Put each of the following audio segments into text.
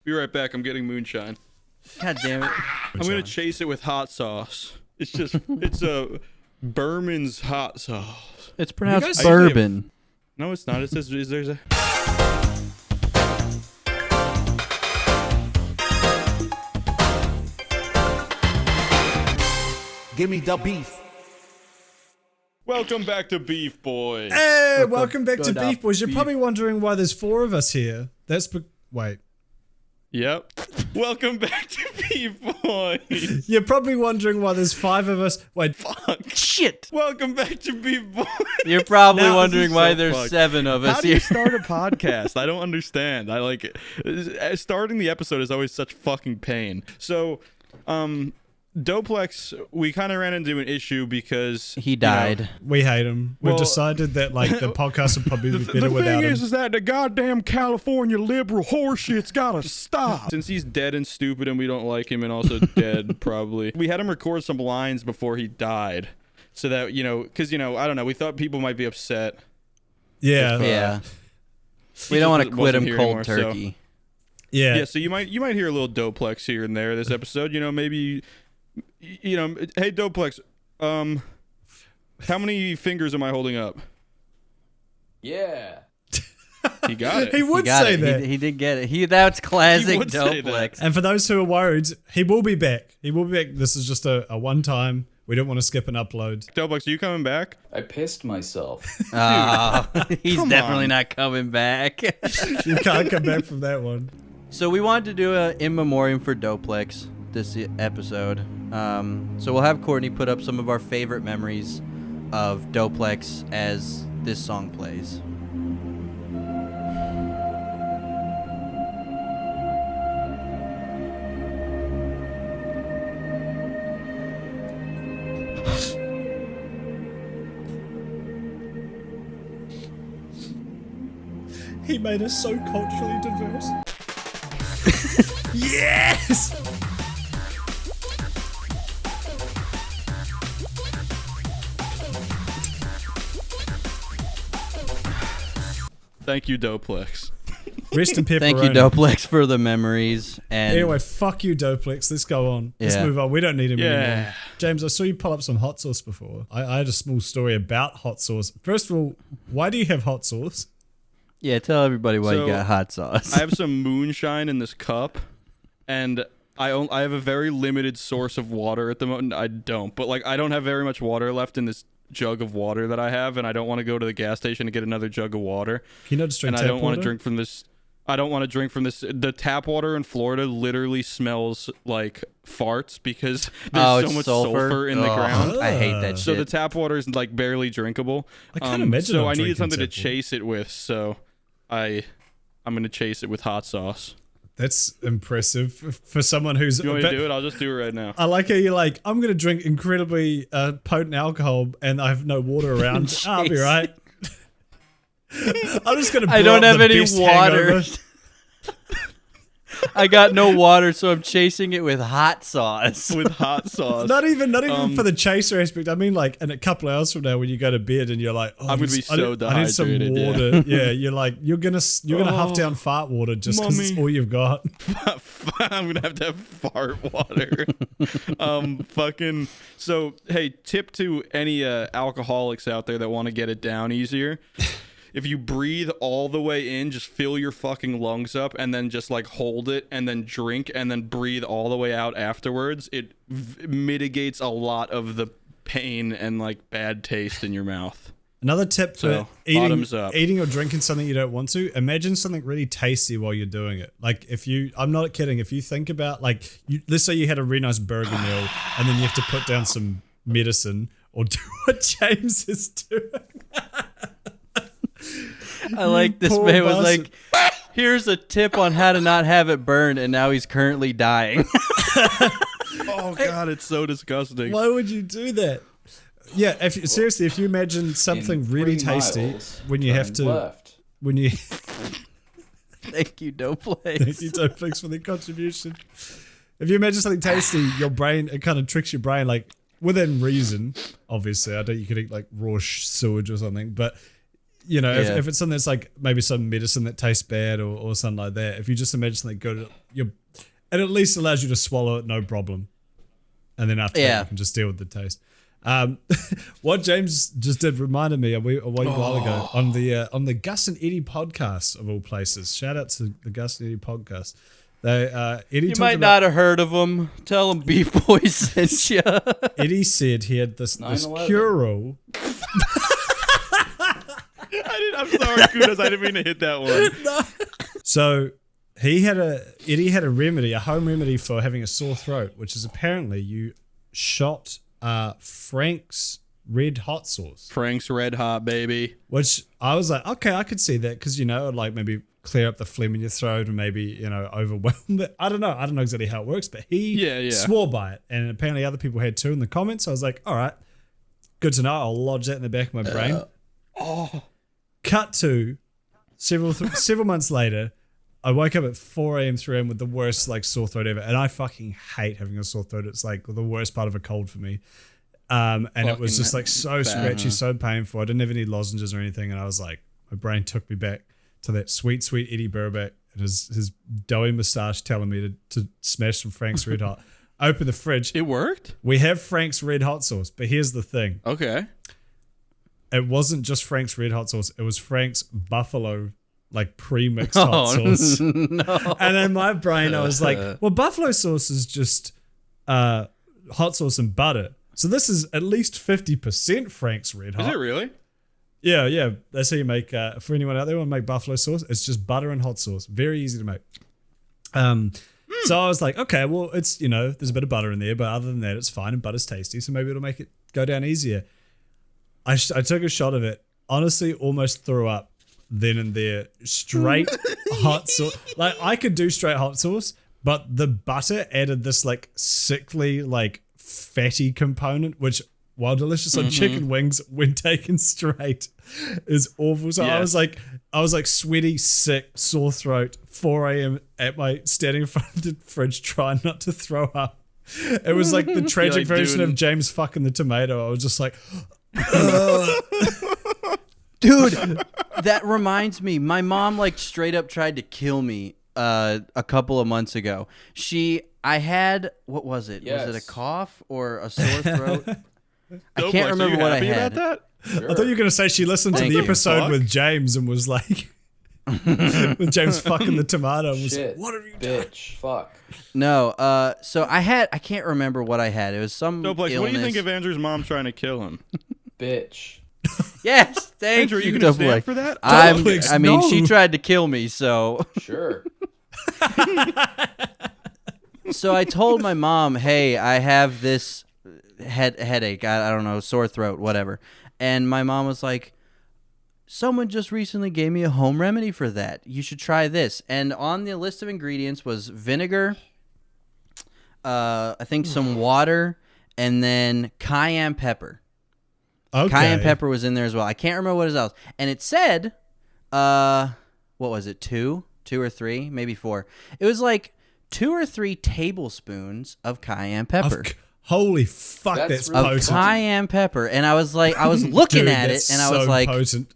Be right back. I'm getting moonshine. God damn it. I'm going to chase it with hot sauce. It's a Berman's hot sauce. It's pronounced bourbon. No, it's not. It says there's a... Give me the beef. Welcome back to Beefboys. Hey, welcome back to Beefboys. You're probably wondering why there's 4 of us here. Wait. Yep. Welcome back to Beefboys. You're probably wondering why there's 5 of us. Wait. Fuck. Shit. Welcome back to Beefboys. You're probably wondering why there's 7 of us How do here. you start a podcast? I don't understand. I like it. Starting the episode is always such fucking pain. So, Doplex, we kind of ran into an issue because he died. We hate him. We've decided that the podcast would probably be better without him. The thing is that the goddamn California liberal horseshit's gotta stop. Since he's dead and stupid and we don't like him and also dead probably. We had him record some lines before he died. So that, because, I don't know, we thought people might be upset. Yeah. Yeah. We don't want to quit him cold turkey. Yeah. Yeah, so you might hear a little Doplex here and there this episode. Maybe... hey Doplex, how many fingers am I holding up? Yeah. He got it. He would say that. He did get it. That's classic Doplex. And for those who are worried, he will be back. He will be back. This is just a one-time. We don't want to skip an upload. Doplex, are you coming back? I pissed myself. He's definitely not coming back. You can't come back from that one. So we wanted to do an in memoriam for Doplex this episode. So we'll have Courtney put up some of our favorite memories of Doplex as this song plays. He made us so culturally diverse. Yes! Thank you, Doplex. Rest in pepperoni. Thank you, Doplex, for the memories. And anyway, fuck you, Doplex. Let's go on. Let's Yeah. move on. We don't need him anymore. James, I saw you pull up some hot sauce before. I had a small story about hot sauce. First of all, why do you have hot sauce? yeah, tell everybody why you got hot sauce. I have some moonshine in this cup, and I have a very limited source of water at the moment. I don't, but I don't have very much water left in this jug of water that I have, and I don't want to go to the gas station to get another jug of water. Can you not just drink tap I don't want water? to drink from this. I don't want to drink from this. The tap water in Florida literally smells like farts because there's so much sulfur in the ground. I hate that shit. So the tap water is barely drinkable. I can't imagine. So not I needed drinking something to tap water. chase it with. So I'm gonna chase it with hot sauce. That's impressive for someone who's. You want me to do it? I'll just do it right now. I like how you're like, I'm gonna drink incredibly potent alcohol and I have no water around. I'll be right. I'm just gonna. I don't blow up have the any best water. hangover. I got no water, so I'm chasing it with hot sauce. With hot sauce. Not even for the chaser aspect. I mean, in a couple of hours from now, when you go to bed and you're like, oh, I'm gonna be so I need some dehydrated, water. Yeah, you're gonna huff down fart water just because it's all you've got. I'm gonna have to have fart water. So hey, tip to any alcoholics out there that want to get it down easier. If you breathe all the way in, just fill your fucking lungs up and then just hold it and then drink and then breathe all the way out afterwards. It mitigates a lot of the pain and bad taste in your mouth. Another tip for bottoms up. eating or drinking something you don't want to, imagine something really tasty while you're doing it. I'm not kidding, if you think about, let's say you had a really nice burger meal and then you have to put down some medicine or do what James is doing. I like this man was like, here's a tip on how to not have it burned, and now he's currently dying. Oh god, it's so disgusting. Why would you do that? Yeah, seriously, if you imagine something really tasty when you have to, when you. Thank you, Doplex. Thank you, Doplex, for the contribution. If you imagine something tasty, your brain, it kind of tricks your brain, within reason. Obviously, I don't. You could eat raw sewage or something, but you know, if it's something that's like maybe some medicine that tastes bad or something like that, if you just imagine something good, it at least allows you to swallow it no problem. And then after that, you can just deal with the taste. What James just did reminded me a while ago on the Gus and Eddie podcast of all places. Shout out to the Gus and Eddie podcast. Eddie you might not have heard of them. Tell them Beefboys sent you. Eddie said he had this cure. I'm sorry, Kudos. I didn't mean to hit that one. No. So Eddie had a remedy, a home remedy for having a sore throat, which is apparently you shot Frank's Red Hot sauce. Frank's Red Hot, baby. Which I was like, okay, I could see that because, you know, it'd like maybe clear up the phlegm in your throat and maybe, you know, overwhelm it. I don't know exactly how it works, but he swore by it. And apparently other people had too in the comments. So I was like, all right, good to know. I'll lodge that in the back of my brain. Cut to several months later. I woke up at 4 a.m., 3 a.m. with the worst like sore throat ever. And I fucking hate having a sore throat. It's like the worst part of a cold for me. And it was just like so scratchy, so painful. I didn't have any lozenges or anything. And I was like, my brain took me back to that sweet, sweet Eddie Burback and his doughy moustache telling me to smash some Frank's Red Hot. Open the fridge. It worked? We have Frank's Red Hot sauce. But here's the thing. Okay. It wasn't just Frank's Red Hot sauce. It was Frank's Buffalo like pre-mixed hot sauce. No. And in my brain, I was like, well, buffalo sauce is just hot sauce and butter. So this is at least 50% Frank's Red Hot. Is it really? Yeah. That's how you make, for anyone out there who want to make buffalo sauce, it's just butter and hot sauce. Very easy to make. So I was like, okay, well, it's, you know, there's a bit of butter in there, but other than that, it's fine and butter's tasty. So maybe it'll make it go down easier. I took a shot of it. Honestly, almost threw up. Then and there, straight hot sauce. Like I could do straight hot sauce, but the butter added this like sickly, like fatty component, which while delicious on chicken wings, when taken straight, is awful. So I was like sweaty, sick, sore throat, 4 a.m. at my standing in front of the fridge, trying not to throw up. It was like the tragic version of James fucking the tomato. I was just like, dude, that reminds me. My mom like straight up tried to kill me a couple of months ago. I had, what was it? Yes. Was it a cough or a sore throat? I Doplex, can't remember what I had. About that? Sure. I thought you were going to say she listened to Thank the you. episode with James and was like, with James fucking the tomato and was Shit. like, what have you done? Bitch. Fuck. No, so I can't remember what I had. It was some Doplex, illness. what do you think of Andrew's mom trying to kill him? Bitch. Yes, thank Andrew, you, you gonna stand Doplex. for that? Doplex, I mean, no. she tried to kill me, so. Sure. So I told my mom, hey, I have this headache, I don't know, sore throat, whatever. And my mom was like, someone just recently gave me a home remedy for that. You should try this. And on the list of ingredients was vinegar, I think some water, and then cayenne pepper. Okay. Cayenne pepper was in there as well. I can't remember what else. And it said, what was it, 2 or 3, maybe 4. It was like 2 or 3 tablespoons of cayenne pepper. Holy fuck, that's really potent. Cayenne pepper. And I was like, I was looking Dude, at it, that's and I was so like, potent.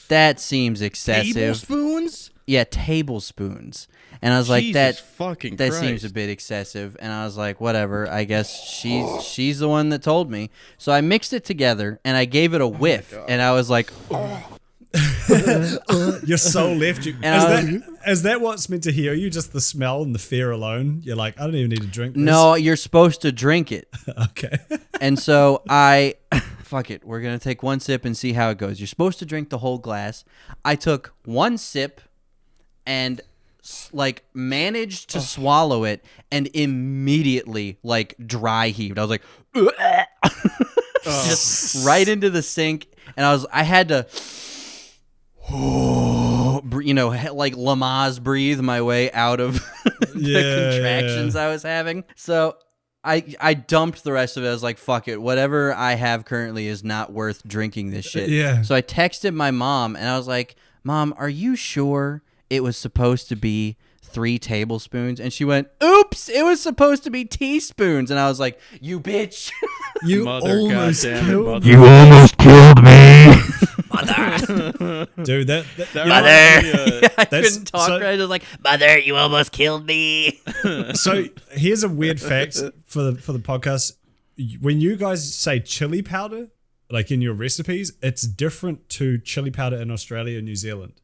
that seems excessive. Tablespoons? Yeah, tablespoons. And I was like, Jesus fucking that Christ. seems a bit excessive. And I was like, whatever. I guess she's the one that told me. So I mixed it together and I gave it a whiff. And I was like, Your soul left you. And Is that what's meant to heal you? Just the smell and the fear alone? You're like, I don't even need to drink this. no, you're supposed to drink it. Okay. And so fuck it. We're going to take one sip and see how it goes. You're supposed to drink the whole glass. I took one sip and like managed to swallow it and immediately like dry heaved. I was like, just right into the sink. And I had to, you know, like Lamaze breathe my way out of the contractions I was having. So I dumped the rest of it. I was like, fuck it. Whatever I have currently is not worth drinking this shit. Yeah. So I texted my mom and I was like, Mom, are you sure it was supposed to be 3 tablespoons? And she went, oops, it was supposed to be teaspoons. And I was like, you bitch. You Mother almost goddamn killed mother. me. You almost killed me. Mother. Dude, that Mother. I That's- couldn't talk so- right. I was like, Mother, you almost killed me. so here's a weird fact for the podcast. When you guys say chili powder, like in your recipes, it's different to chili powder in Australia and New Zealand.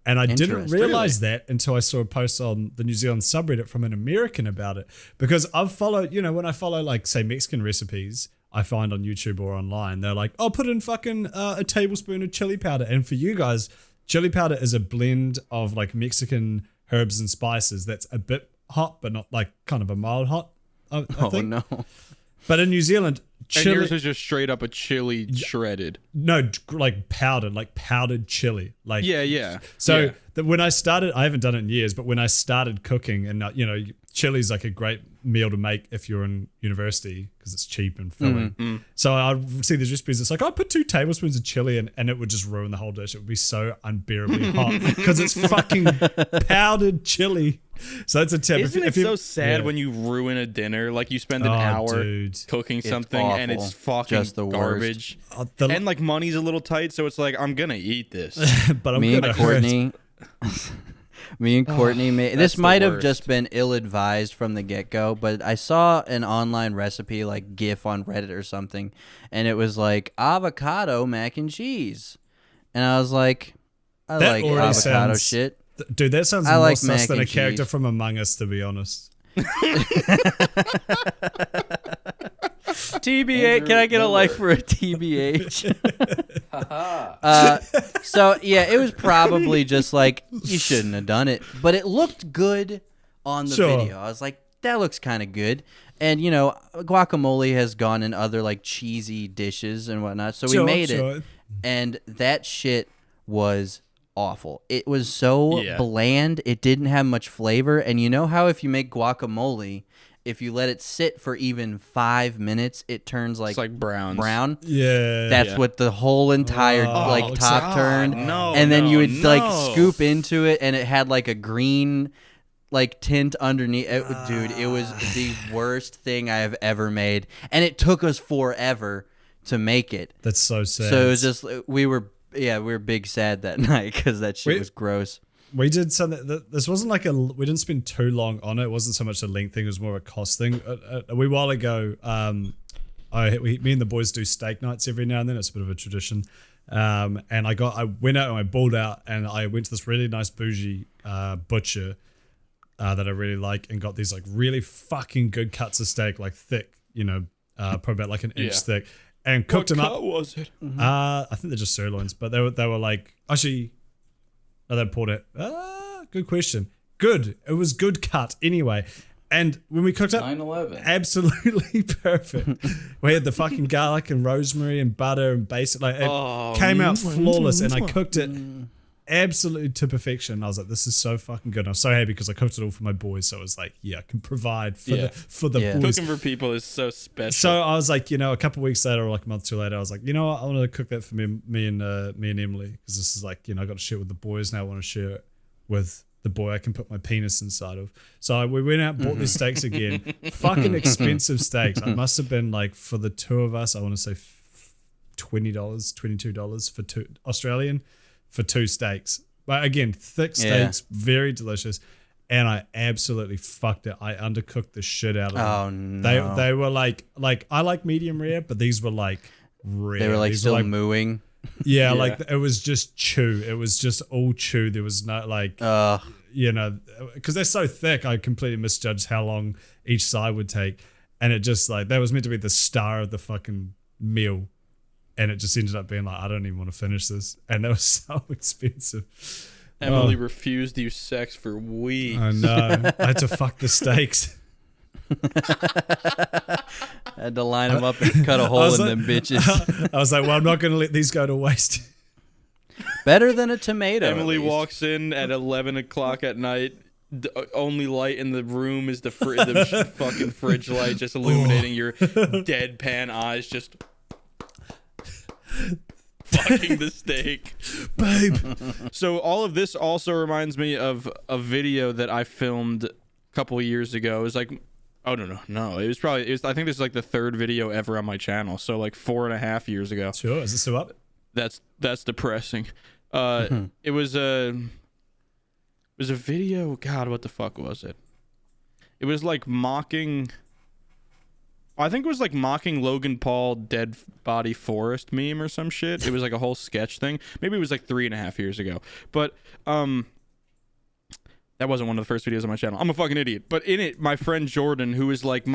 And I didn't Interesting. realize that until I saw a post on the New Zealand subreddit from an American about it. Because I've followed, when I follow like say Mexican recipes I find on YouTube or online, they're like, oh, put in fucking a tablespoon of chili powder. And for you guys, chili powder is a blend of like Mexican herbs and spices that's a bit hot, but not like kind of a mild hot, I think. no. But in New Zealand, And chili, yours is just straight up a chili shredded. no, like powdered chili. Like Yeah. So Yeah. when I started, I haven't done it in years, but when I started cooking, and chili's like a great meal to make if you're in university because it's cheap and filling. So I see these recipes. It's like I put 2 tablespoons of chili in, and it would just ruin the whole dish. It would be so unbearably hot because it's fucking powdered chili. So that's a tip. Isn't if it you- so sad yeah. when you ruin a dinner? Like you spend an Oh, hour dude. cooking something and awful. it's fucking Just the worst. garbage. The- And like money's a little tight, so it's like I'm gonna eat this. but I'm Me and gonna Courtney. Me and Courtney made this the might have worst. just been ill-advised from the get-go, but I saw an online recipe like GIF on Reddit or something, and it was like avocado mac and cheese, and I was like, I That like already avocado sounds- shit. Dude, that sounds I more like sus mac than a and character cheese. from Among Us, to be honest. TBH, can I get a like for a TBH? So yeah, it was probably just like you shouldn't have done it, but it looked good on the Sure. video. I was like, that looks kind of good, and guacamole has gone in other like cheesy dishes and whatnot, so we Sure, made sure. it, and that shit was awful. It was so Yeah. bland. It didn't have much flavor, and you know how if you make guacamole, if you let it sit for even 5 minutes, it turns like It's like browns. brown. Yeah. That's Yeah. what the whole entire Oh, like looks top like- turned. God, no, and then no, you would like no. scoop into it, and it had like a green like tint underneath. Dude, it was the worst thing I have ever made, and it took us forever to make it. That's so sad. So it was just we were big sad that night because that shit Wait. was gross. We did something. This wasn't like we didn't spend too long on it. It wasn't so much a length thing. It was more of a cost thing. A wee while ago, me and the boys do steak nights every now and then. It's a bit of a tradition. And I went out and I balled out, and I went to this really nice bougie butcher that I really like, and got these like really fucking good cuts of steak, like thick, probably about like an inch Yeah. thick, and What cooked them cut up. was it? I think they're just sirloins, but they were like actually. No, they poured it. Good question. Good. It was good cut anyway. And when we cooked up, 9/11. absolutely perfect. We had the fucking garlic and rosemary and butter and basic. Like it came out flawless, and I cooked it absolutely to perfection. I was like, this is so fucking good. And I was so happy because I cooked it all for my boys. So I was like, yeah, I can provide for Yeah. the Yeah. boys. Cooking for people is so special. So I was like, a couple of weeks later, or like a month or two later, I was like, you know what, I want to cook that for me and Emily, because this is like, I got to share it with the boys now. I want to share it with the boy I can put my penis inside of. So we went out and bought these steaks again. Fucking expensive steaks. It must have been like for the two of us, I want to say $20, $22 for two Australian for 2 steaks. But again, thick steaks, very delicious. And I absolutely fucked it. I undercooked the shit out of them. Oh no. They were like I like medium rare, but these were like rare. They were like These still mooing. yeah, like it was just chew. It was just all chew. There was no like because they're so thick. I completely misjudged how long each side would take, and it just like that was meant to be the star of the fucking meal, and it just ended up being like I don't even want to finish this, and that was so expensive. Emily refused to use sex for weeks. I know. I had to fuck the steaks. I had to line them up and cut a hole was in like- them bitches. I was like, well, I'm not going to let these go to waste. Better than a tomato. at Emily least. walks in at 11 o'clock at night. The only light in the room is the fucking fridge light, just illuminating your deadpan eyes, just fucking the steak. Babe. So all of this also reminds me of a video that I filmed a couple of years ago. It was like, oh no, it was I think this is like the 3rd video ever on my channel. So like 4.5 years ago. Sure. Is this still up? That's depressing. It was a video. God, what the fuck was it? It was like mocking. I think it was like mocking Logan Paul dead body forest meme or some shit. It was like a whole sketch thing. Maybe it was like 3.5 years ago. But that wasn't one of the first videos on my channel. I'm a fucking idiot. But in it, my friend Jordan, who is like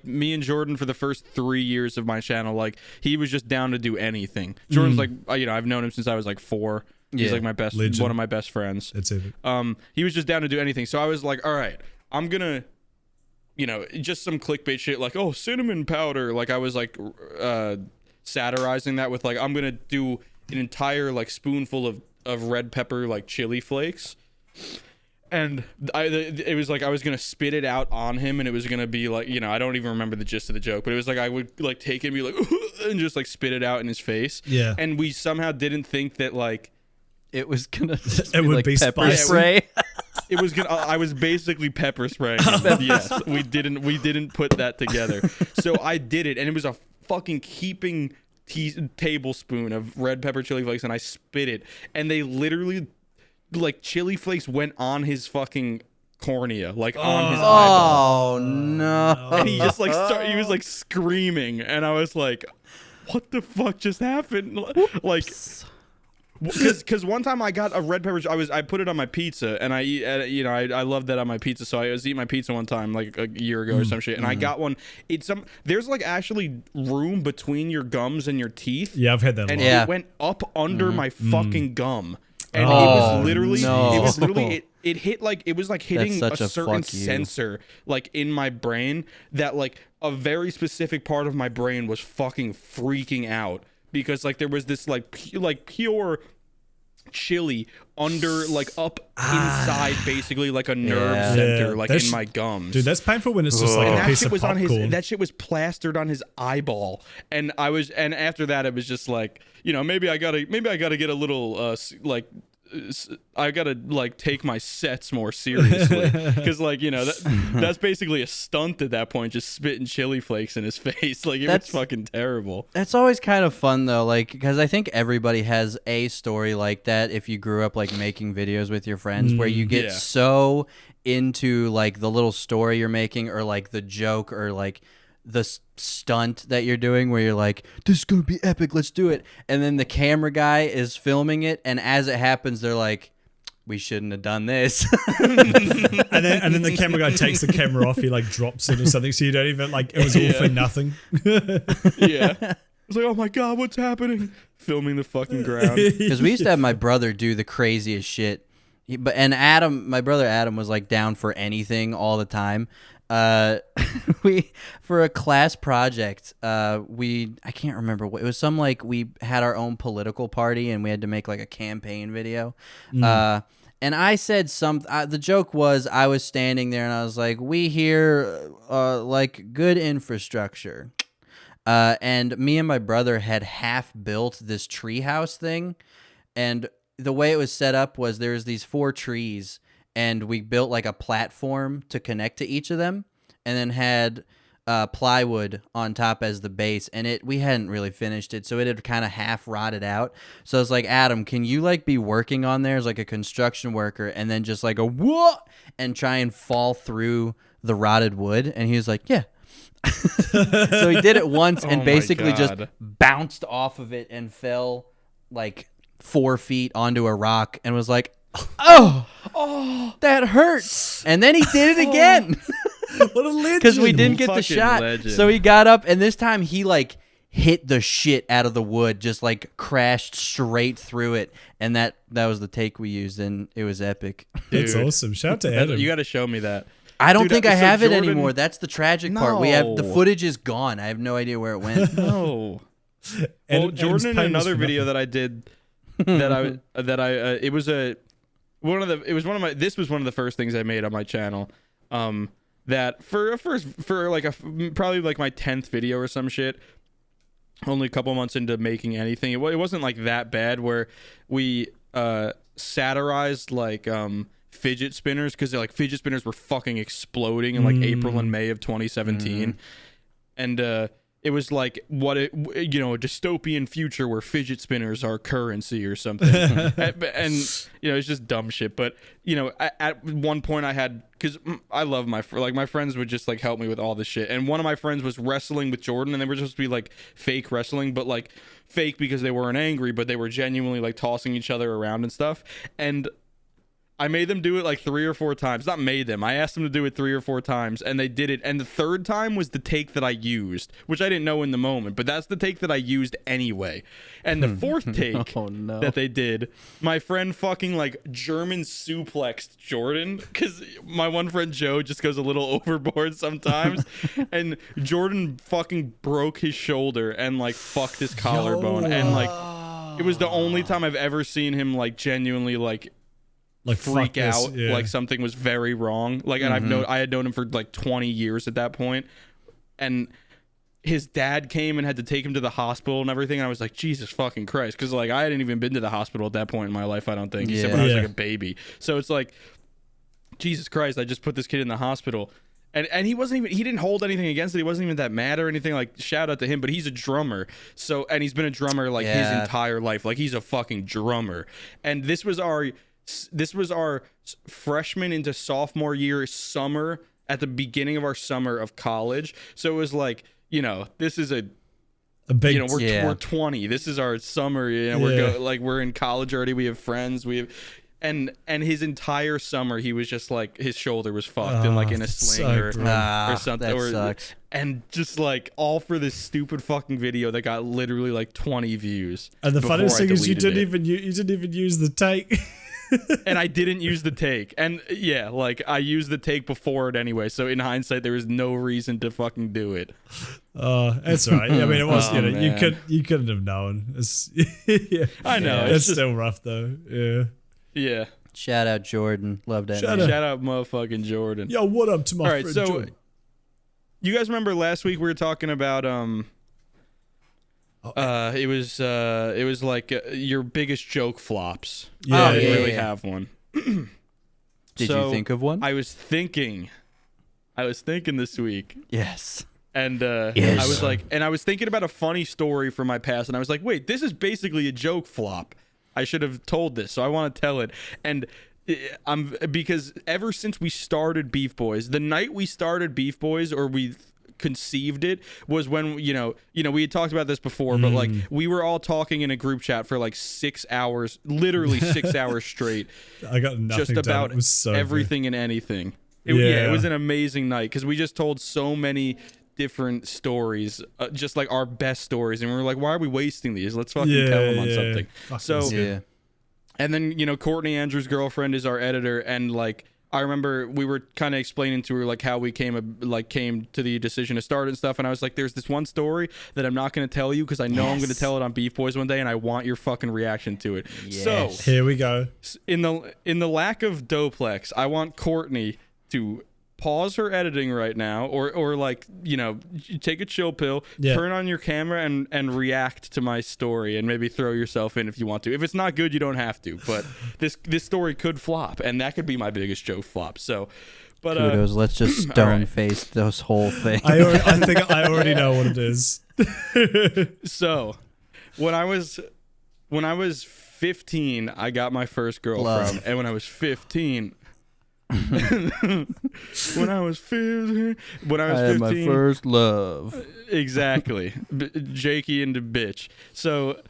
me and Jordan for the first 3 years of my channel, like he was just down to do anything. Jordan's like, I've known him since I was like 4. He's like my best, Legend. one of my best friends. It's epic. He was just down to do anything. So I was like, all right, I'm gonna, just some clickbait shit like, oh, cinnamon powder. Like I was like satirizing that with like, I'm gonna do an entire like spoonful of red pepper like chili flakes. And it was like I was gonna spit it out on him, and it was gonna be like, I don't even remember the gist of the joke, but it was like I would like take it and be like, and just like spit it out in his face. Yeah. And we somehow didn't think that like It was gonna It would like be pepper spicy. spray. it was gonna. I was basically pepper spraying him. Yes, we didn't put that together. So I did it, and it was a fucking heaping tablespoon of red pepper chili flakes, and I spit it, and they literally. Like chili flakes went on his fucking cornea, like on his eyeball. Oh no! And he just like he was like screaming, and I was like, "What the fuck just happened?" Like, because one time I got a red pepper. I put it on my pizza, and I eat. I love that on my pizza. So I was eating my pizza one time, like a year ago or some shit, and I got one. There's like actually room between your gums and your teeth. Yeah, I've had that. And Yeah. it went up under my fucking gum. And Oh, it was literally, no. it hit like, it was like hitting a such a certain fuck you. sensor like in my brain that like a very specific part of my brain was fucking freaking out because like there was this like pure chili under like up inside basically like a nerve center Yeah, like that's- in my gums. Dude, that's painful when it's just like And a that piece shit of was on popcorn. that shit was plastered on his eyeball, and after that it was just like, maybe I gotta get a little I gotta like take my sets more seriously because like that's basically a stunt at that point, just spitting chili flakes in his face. Like it was fucking terrible. That's always kind of fun though, like because I think everybody has a story like that. If you grew up like making videos with your friends, where you get Yeah. so into like the little story you're making, or like the joke, or like the stunt that you're doing, where you're like, this is gonna be epic, let's do it, and then the camera guy is filming it, and as it happens they're like, we shouldn't have done this. and then the camera guy takes the camera off, he like drops it or something, so you don't even like, it was all for nothing. Yeah. I was like, oh my god, what's happening? Filming the fucking ground. Because we used to have my brother do the craziest shit. My brother Adam was like down for anything all the time. We for a class project, I can't remember what it was. We had our own political party and we had to make like a campaign video. And I said the joke was I was standing there and I was like, we here like good infrastructure. And me and my brother had half built this treehouse thing, and the way it was set up was there's these 4 trees, and we built like a platform to connect to each of them, and then had plywood on top as the base, and we hadn't really finished it, so it had kind of half rotted out. So I was like, Adam, can you like be working on there as like a construction worker, and then just like a whoa and try and fall through the rotted wood? And he was like, yeah. So he did it once and Oh my basically just God. bounced off of it and fell like 4 feet onto a rock and was like, oh, that hurts. And then he did it again. What a legend. Because we didn't get the Fucking shot. legend. So he got up, and this time he like hit the shit out of the wood, just like crashed straight through it. And that was the take we used, and it was epic. That's Dude. awesome. Shout out to Adam. You got to show me that. I don't Dude, think I so have it Jordan- anymore. That's the tragic part. We have the No. footage is gone. I have no idea where it went. No. Adam- Well, Jordan, in Adam's another famous for video nothing. that I did, it was one of the first things I made on my channel. That for probably like my 10th video or some shit. Only a couple months into making anything, it wasn't like that bad. Where we satirized like fidget spinners, because like fidget spinners were fucking exploding in like April and May of 2017, and it was like a dystopian future where fidget spinners are currency or something. and it's just dumb shit. But at one point I had, because I love my friends would just like help me with all this shit. And one of my friends was wrestling with Jordan, and they were supposed to be like fake wrestling, but like fake because they weren't angry, but they were genuinely like tossing each other around and stuff. And I made them do it like 3 or 4 times. Not made them. I asked them to do it 3 or 4 times, and they did it. And the third time was the take that I used, which I didn't know in the moment, but that's the take that I used anyway. And the fourth take that they did, my friend fucking like German suplexed Jordan, because my one friend Joe just goes a little overboard sometimes, and Jordan fucking broke his shoulder and like fucked his collarbone, and like it was the only time I've ever seen him like genuinely like freak out, like something was very wrong. Like, and I had known him for like 20 years at that point, and his dad came and had to take him to the hospital and everything. And I was like, Jesus fucking Christ, because like I hadn't even been to the hospital at that point in my life. I don't think. He said when I was like a baby. So it's like, Jesus Christ, I just put this kid in the hospital. And he wasn't even, he didn't hold anything against it. He wasn't even that mad or anything. Like, shout out to him, but he's a drummer. So, and he's been a drummer like his entire life. Like, he's a fucking drummer. And this was our freshman into sophomore year summer, at the beginning of our summer of college. So it was like, this is a big, we're 20. This is our summer. We're in college already. We have friends. And his entire summer, he was just like, his shoulder was fucked and like in a sling or something. That sucks. And just like all for this stupid fucking video that got literally like 20 views. And the funniest thing is you didn't even use the take. And I didn't use the take. And yeah, like I used the take before it anyway. So in hindsight, there was no reason to fucking do it. That's all right. I mean, it was, you couldn't have known. I know. It's still rough though. Yeah. Yeah. Shout out Jordan. Love that. Shout out motherfucking Jordan. Yo, what up to my friend Jordan? You guys remember last week we were talking about it was like your biggest joke flops. Yeah, I didn't really have one. Did you think of one? I was thinking this week. Yes. And I was thinking about a funny story from my past, and I was like, wait, this is basically a joke flop. I should have told this, so I want to tell it. And because ever since we started Beefboys, the night we started Beefboys, or we conceived it, was when we had talked about this before, but like we were all talking in a group chat for like 6 hours, literally 6 hours straight. I got nothing just about done. It was so everything good. And anything. It was an amazing night because we just told so many different stories, just like our best stories, and we were like, why are we wasting these? Let's fucking tell them on something. And then Courtney, Andrew's girlfriend, is our editor, and like I remember we were kind of explaining to her like how we came to the decision to start and stuff, and I was like, there's this one story that I'm not going to tell you because I know I'm going to tell it on Beef Boys one day, and I want your fucking reaction to it. So here we go. In the lack of Doplex, I want Courtney to pause her editing right now, or like take a chill pill, turn on your camera and react to my story, and maybe throw yourself in if you want to. If it's not good, you don't have to, but this story could flop, and that could be my biggest joke flop. So but Kudos, let's just stone face this whole thing. I think I already know what it is. So when I was 15, I got my first girlfriend. And when I was 15 when I was 15, I had my first love. Exactly. Jakey and the bitch. So,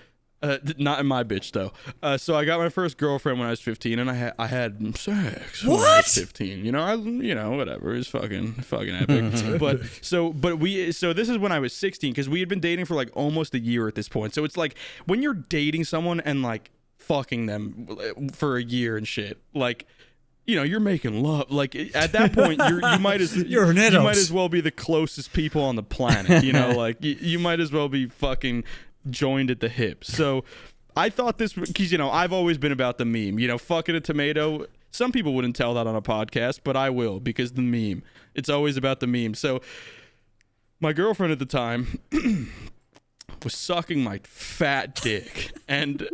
not in my bitch though. So I got my first girlfriend when I was 15, and I had sex when I was 15. Whatever. It's fucking epic. but this is when I was 16, because we had been dating for like almost a year at this point. So it's like when you're dating someone and like fucking them for a year and shit, like, you're making love. Like at that point, you might as well be the closest people on the planet. Like you might as well be fucking joined at the hip. So I thought this, because I've always been about the meme. Fucking a tomato. Some people wouldn't tell that on a podcast, but I will, because the meme. It's always about the meme. So my girlfriend at the time was sucking my fat dick, and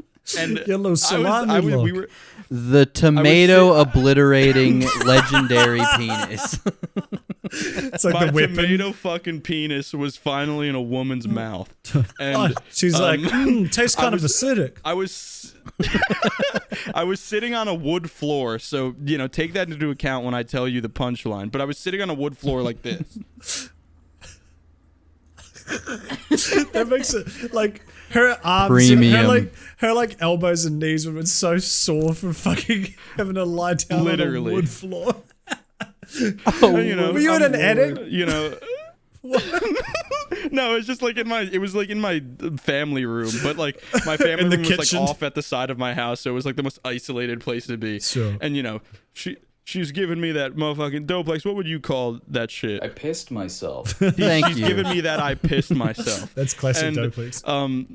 yellow salami we were the tomato obliterating legendary penis. It's like My the weapon. tomato fucking penis was finally in a woman's mouth. And She's like, tastes kind of acidic. I was I was sitting on a wood floor, so take that into account when I tell you the punchline. But I was sitting on a wood floor like this. That makes it like her arms, Premium. her elbows and knees would have been so sore from fucking having to lie down Literally. on a wood floor. Were Were you in an attic? No, it's just like in my family room, but like my family In the room was kitchen? like off at the side of my house, so it was like the most isolated place to be. Sure. And she's giving me that motherfucking Doplex. What would you call that shit? I pissed myself. Thank She's you. giving me that I pissed myself. That's classic And, Doplex.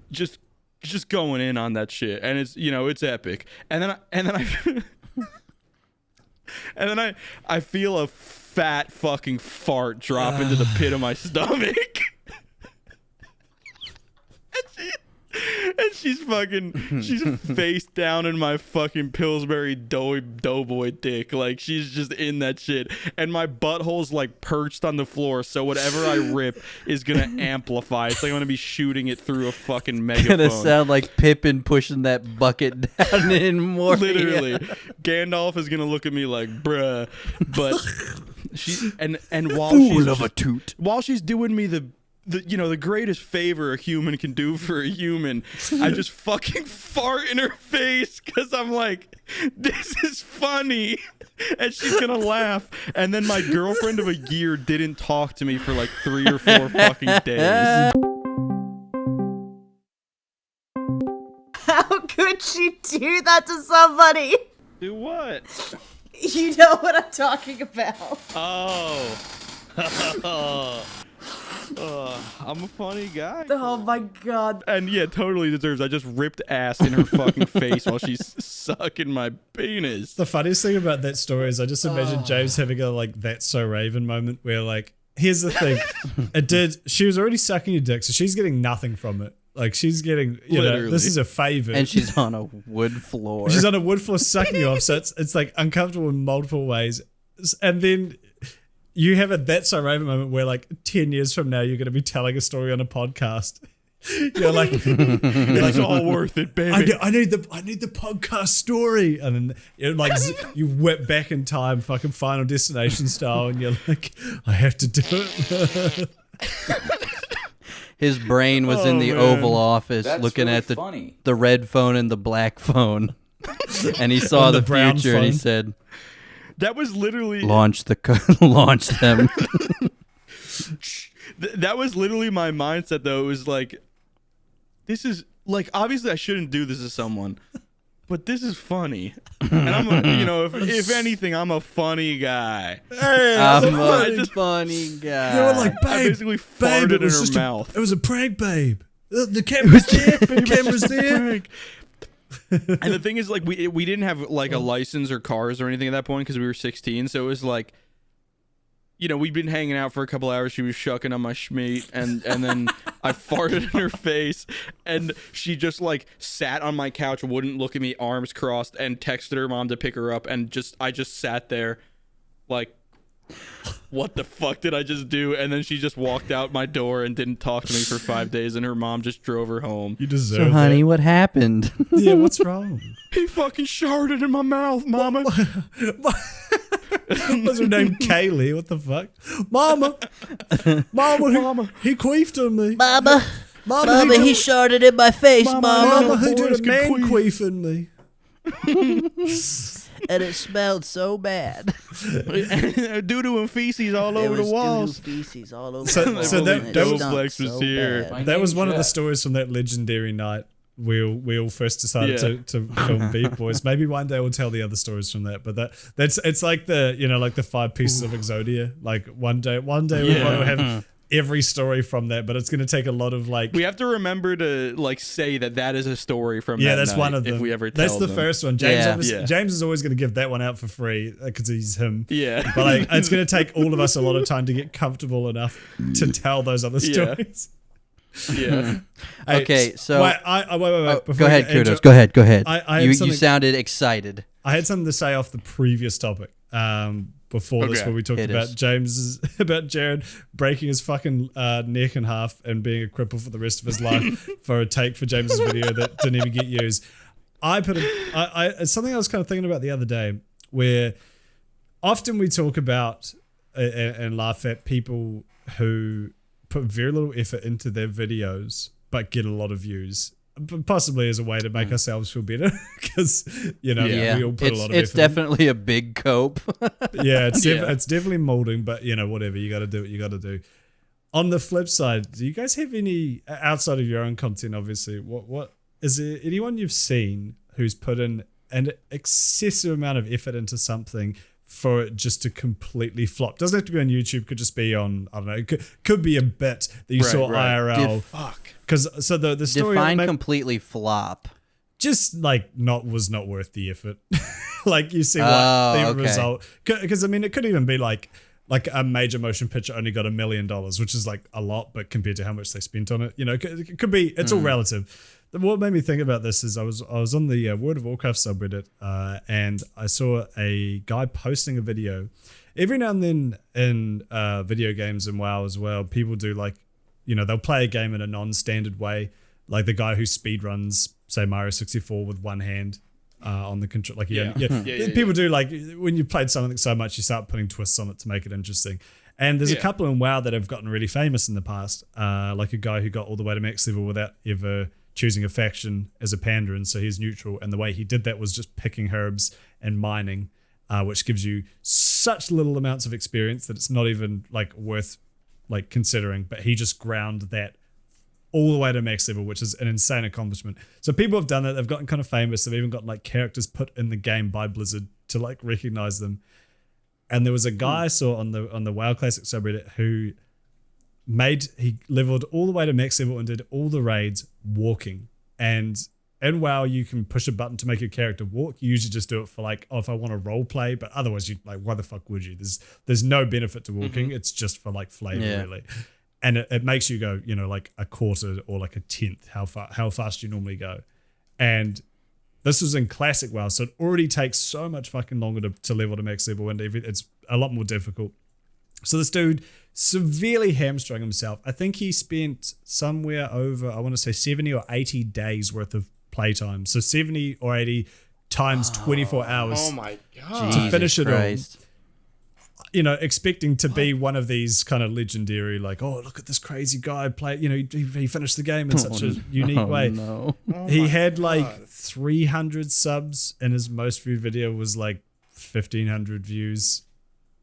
Just going in on that shit, and it's epic. And then I feel a fat fucking fart drop into the pit of my stomach. And she's face down in my fucking Pillsbury doughboy dick. Like, she's just in that shit. And my butthole's like perched on the floor, so whatever I rip is gonna amplify. It's like I'm gonna be shooting it through a fucking megaphone. Gonna sound like Pippin pushing that bucket down in Moria. Literally. Gandalf is gonna look at me like, bruh. But she and while Fool of a toot. while she's doing me the greatest favor a human can do for a human, I just fucking fart in her face because I'm like, this is funny, and she's gonna laugh. And then my girlfriend of a year didn't talk to me for like 3 or 4 fucking days. How could she do that to somebody? Do what? You know what I'm talking about. Oh. I'm a funny guy. Oh my god. And yeah, totally deserves. I just ripped ass in her fucking face while she's sucking my penis. The funniest thing about that story is I just imagine James having a like "that's so Raven" moment where like, here's the thing, she was already sucking your dick, so she's getting nothing from it. Like, she's getting, Literally. this is a favor. And she's on a wood floor. She's on a wood floor sucking you off, so it's like uncomfortable in multiple ways. And then you have a "that's so Raven" moment where like 10 years from now you're going to be telling a story on a podcast. You're like, It's all worth it, baby. I need the podcast story, and then you whip back in time, fucking Final Destination style, and you're like, I have to do it. His brain was in the man. Oval Office That's looking really at funny. the red phone and the black phone. And he saw On the the brown future and he phone. said, That was literally launch them. that was literally my mindset though. It was like, this is like, obviously I shouldn't do this to someone, but this is funny. And I'm if anything, I'm a funny guy. Hey, I'm I a just- funny guy. they were like, I babe, basically babe, farted it was in her just mouth. it was a prank, babe. The camera's there. The camera's there. And the thing is, like, we didn't have like a license or cars or anything at that point because we were 16. So it was like, we'd been hanging out for a couple hours. She was shucking on my schmeat, and then I farted in her face, and she just like sat on my couch, wouldn't look at me, arms crossed, and texted her mom to pick her up, and I just sat there, like, what the fuck did I just do? And then she just walked out my door and didn't talk to me for 5 days, and her mom just drove her home. You deserve So, honey, that. what happened? Yeah, what's wrong? He fucking sharted in my mouth, mama. What's her name? Kaylee. What the fuck? Mama. He queefed on me. Mama, Mama, he sharted in my face, Mama. Mama, he boys did a can man queef. queef on me. And it smelled so bad. Doo-doo and feces all There over the was walls. doo-doo feces all over So- the walls. so that- and it that was- stunk Doplex was so here. bad. That was one of the stories from that legendary night we all first decided Yeah. to film Beefboys. Maybe one day we'll tell the other stories from that. But it's like the 5 pieces of Exodia. Like one day we want to have every story from that, but it's going to take a lot of like. We have to remember to like say that is a story from Yeah, that that's night one of them. if we ever tell That's the them. first one. James, Yeah. obviously, Yeah. James is always going to give that one out for free because he's him. Yeah. But like, it's going to take all of us a lot of time to get comfortable enough to tell those other Yeah. stories. Yeah. Hey, Okay, so- wait. Oh, Before go we ahead, get into- Kudos. Go ahead. I had You something- sounded excited. I had something to say off the previous topic, before this Okay. where we talked Hit about us. about Jared breaking his fucking neck in half and being a cripple for the rest of his life for a take for James's video that didn't even get used. It's something I was kind of thinking about the other day, where often we talk about and laugh at people who put very little effort into their videos but get a lot of views, possibly as a way to make ourselves feel better, because we all put a lot of it's effort. definitely a big cope. Yeah, it's definitely molding, but whatever, you got to do what you got to do. On the flip side, do you guys have any, outside of your own content, obviously, what is there anyone you've seen who's put in an excessive amount of effort into something for it just to completely flop? Doesn't have to be on YouTube, could just be on, I don't know, it could be a bit that you saw IRL. Fuck. Because so the story Define completely flop. just like was not worth the effort. Like you see what the result, because I mean it could even be like a major motion picture only got $1 million, which is like a lot, but compared to how much they spent on it, it could be, it's all relative. What made me think about this is I was on the World of Warcraft subreddit, and I saw a guy posting a video. Every now and then in video games and WoW as well, people do like, they'll play a game in a non-standard way, like the guy who speedruns, say, Mario 64 with one hand on the control. Like, people do, like, when you've played something so much, you start putting twists on it to make it interesting. And there's a couple in WoW that have gotten really famous in the past, like a guy who got all the way to max level without ever choosing a faction as a Pandaren, so he's neutral. And the way he did that was just picking herbs and mining, which gives you such little amounts of experience that it's not even like worth like considering. But he just ground that all the way to max level, which is an insane accomplishment. So people have done that. They've gotten kind of famous. They've even got like characters put in the game by Blizzard to like recognize them. And there was a guy I saw on the WoW Classic subreddit who he leveled all the way to max level and did all the raids walking. And in WoW, you can push a button to make your character walk. You usually just do it for like, if I want to role play, but otherwise you like, why the fuck would you? There's no benefit to walking. It's just for like flavor, really. And it makes you go, like a quarter or like a tenth how fast you normally go. And this was in classic WoW, so it already takes so much fucking longer to level to max level, and it's a lot more difficult. So this dude severely hamstrung himself. I think he spent somewhere over, I want to say 70 or 80 days worth of playtime. So 70 or 80 times 24 hours. Oh my god. To finish it Christ. all. Expecting to be one of these kind of legendary, like, oh, look at this crazy guy play. He finished the game in such a unique way. No. He had like 300 subs, and his most viewed video was like 1,500 views.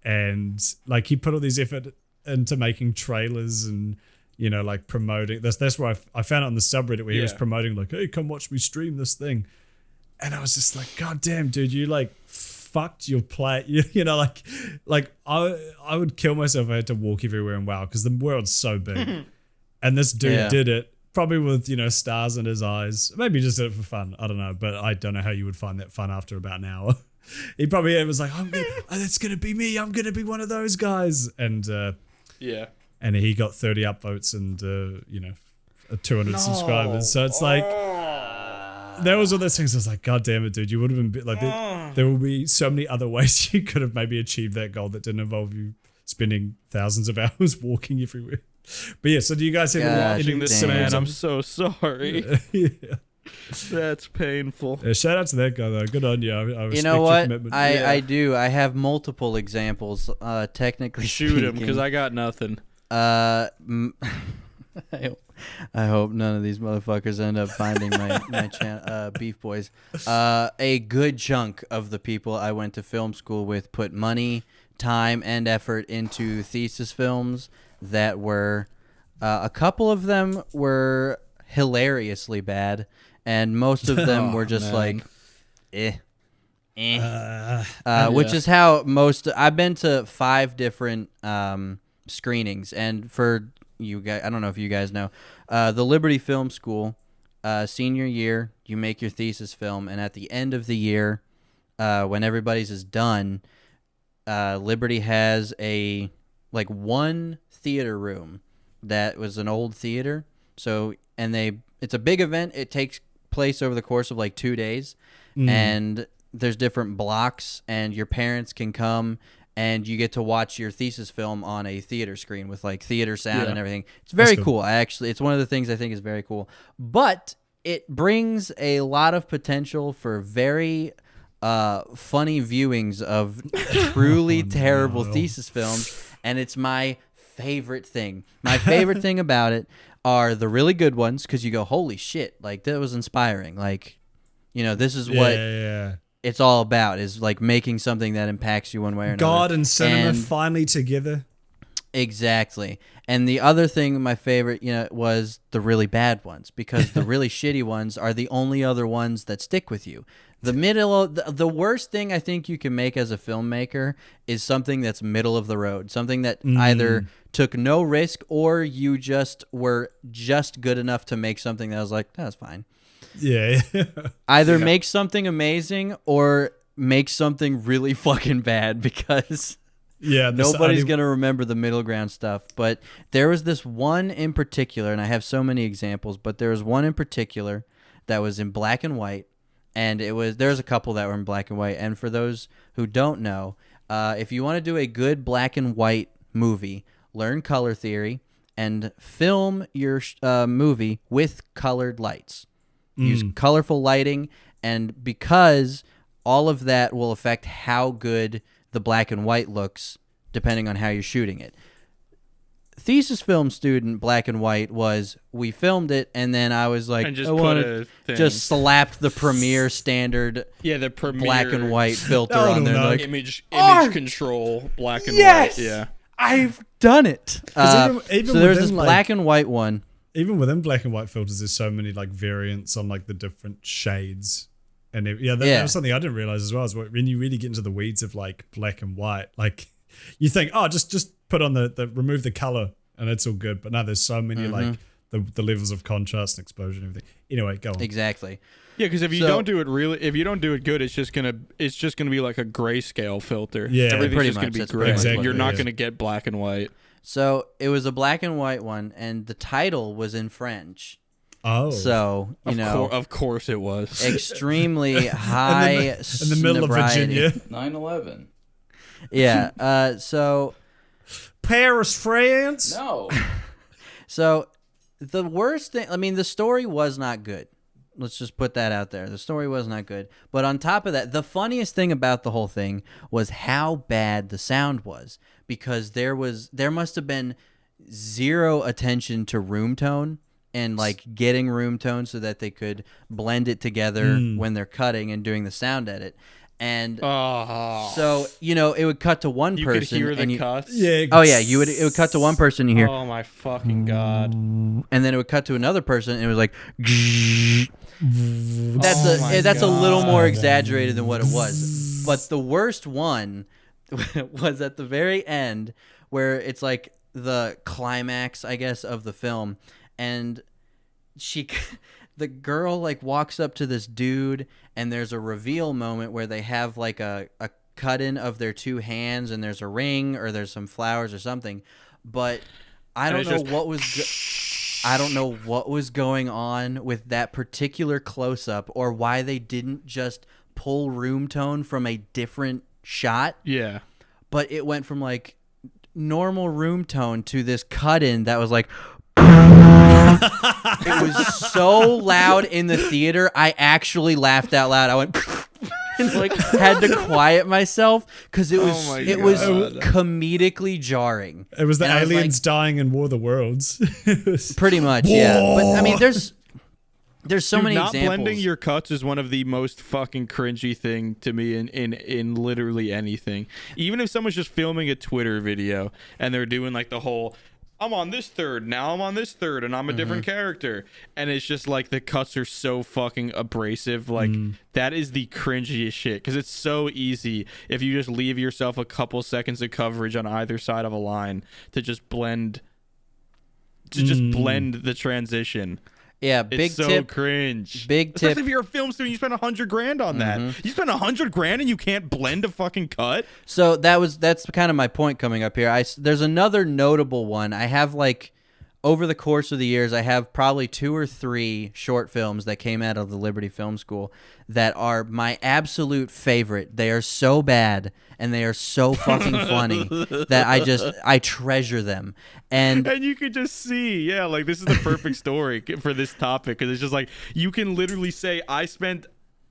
And like he put all these effort into making trailers and like promoting this. That's where I found it on the subreddit where he was promoting like, hey, come watch me stream this thing. And I was just like, god damn, dude, you like fucked your play. Like I would kill myself if I had to walk everywhere in WoW, because the world's so big. And this dude did it probably with stars in his eyes. Maybe he just did it for fun, I don't know, but I don't know how you would find that fun after about an hour. He probably was like, that's gonna be me, I'm gonna be one of those guys. And and he got 30 upvotes and 200 subscribers. So it's like that was one of those things. I was like, god damn it, dude, you would have been like there will be so many other ways you could have maybe achieved that goal that didn't involve you spending thousands of hours walking everywhere. But yeah, so do you guys have anything this similar? man, I'm so sorry. That's painful. Yeah, shout out to that guy though. Good on you. I respect You know your what? commitment. I do. I have multiple examples. Technically Shoot him, speaking. because I got nothing. I hope none of these motherfuckers end up finding my channel, Beefboys. A good chunk of the people I went to film school with put money, time, and effort into thesis films that were, a couple of them were hilariously bad, and most of them were just like, which is how most. I've been to 5 different screenings, and for you guys, I don't know if you guys know, the Liberty Film School, senior year, you make your thesis film, and at the end of the year, when everybody's is done, Liberty has one theater room that was an old theater. So, it's a big event. It takes place over the course of like 2 days, and there's different blocks, and your parents can come and you get to watch your thesis film on a theater screen with like theater sound and everything. It's very That's cool. It's one of the things I think is very cool. But it brings a lot of potential for very funny viewings of truly terrible thesis films, and it's my favorite thing. My favorite thing about it are the really good ones, because you go, holy shit, like that was inspiring. Like, you know, this is what it's all about, is like making something that impacts you one way or another. God and cinema finally together. Exactly. And the other thing, my favorite, you know, was the really bad ones, because the really shitty ones are the only other ones that stick with you. The worst thing I think you can make as a filmmaker is something that's middle of the road, something that either took no risk or you just were just good enough to make something that was like, that's fine. Yeah. Either make something amazing or make something really fucking bad, because nobody's going to remember the middle ground stuff. But there was this one in particular, and I have so many examples, but there was one in particular that was in black and white. And there's a couple that were in black and white. And for those who don't know, if you want to do a good black and white movie, learn color theory and film your movie with colored lights. Use colorful lighting, and because all of that will affect how good the black and white looks depending on how you're shooting it. Thesis film student black and white was, we filmed it, and then I was like, just slapped the Premiere standard the Premiere black and white filter on there. Like, image control black and white. Yeah. I've done it. Even so there's this black and white one. Even within black and white filters, there's so many like variants on like the different shades. And that was something I didn't realize as well, is when you really get into the weeds of like black and white, like you think, oh, just put on the remove the color and it's all good. But no, there's so many like the levels of contrast and exposure and everything. Anyway, go on. Exactly. Yeah, because if you don't do it good, it's just gonna be like a grayscale filter. Yeah, everything's just gonna be gray. Exactly, You're not gonna get black and white. So it was a black and white one, and the title was in French. Oh, so of course it was extremely high in the middle of Virginia. 9/11. Yeah. So Paris, France. No. So the worst thing. I mean, the story was not good. Let's just put that out there. The story was not good. But on top of that, the funniest thing about the whole thing was how bad the sound was, because there must have been zero attention to room tone and like getting room tone so that they could blend it together when they're cutting and doing the sound edit. And so, it would cut to one person. You could hear the cuts? Yeah. It would cut to one person, you hear, oh my fucking God. And then it would cut to another person, and it was like, that's a little more exaggerated than what it was. But the worst one was at the very end, where it's like the climax, I guess, of the film, and the girl like walks up to this dude, and there's a reveal moment where they have like a cut-in of their two hands, and there's a ring or there's some flowers or something, but I don't know what was going on with that particular close-up, or why they didn't just pull room tone from a different shot. Yeah. But it went from like normal room tone to this cut-in that was like, it was so loud in the theater, I actually laughed out loud. I went and like had to quiet myself because it was comedically jarring. It was the aliens dying in War of the Worlds. Pretty much, yeah. But I mean, there's so many not examples. Blending your cuts is one of the most fucking cringy thing to me in literally anything. Even if someone's just filming a Twitter video and they're doing like the whole, I'm on this third, now I'm on this third, and I'm a different character. And it's just like the cuts are so fucking abrasive. Like, that is the cringiest shit. Because it's so easy if you just leave yourself a couple seconds of coverage on either side of a line to just blend the transition. Yeah, big it's so tip. Cringe. Big tip. Especially if you're a film student, you spend $100,000 on that. You spend $100,000 and you can't blend a fucking cut. So that's kind of my point coming up here. There's another notable one. I have like over the course of the years, I have probably 2 or 3 short films that came out of the Liberty Film School that are my absolute favorite. They are so bad and they are so fucking funny that I treasure them. And you could just see, yeah, like this is the perfect story for this topic because it's just like you can literally say, I spent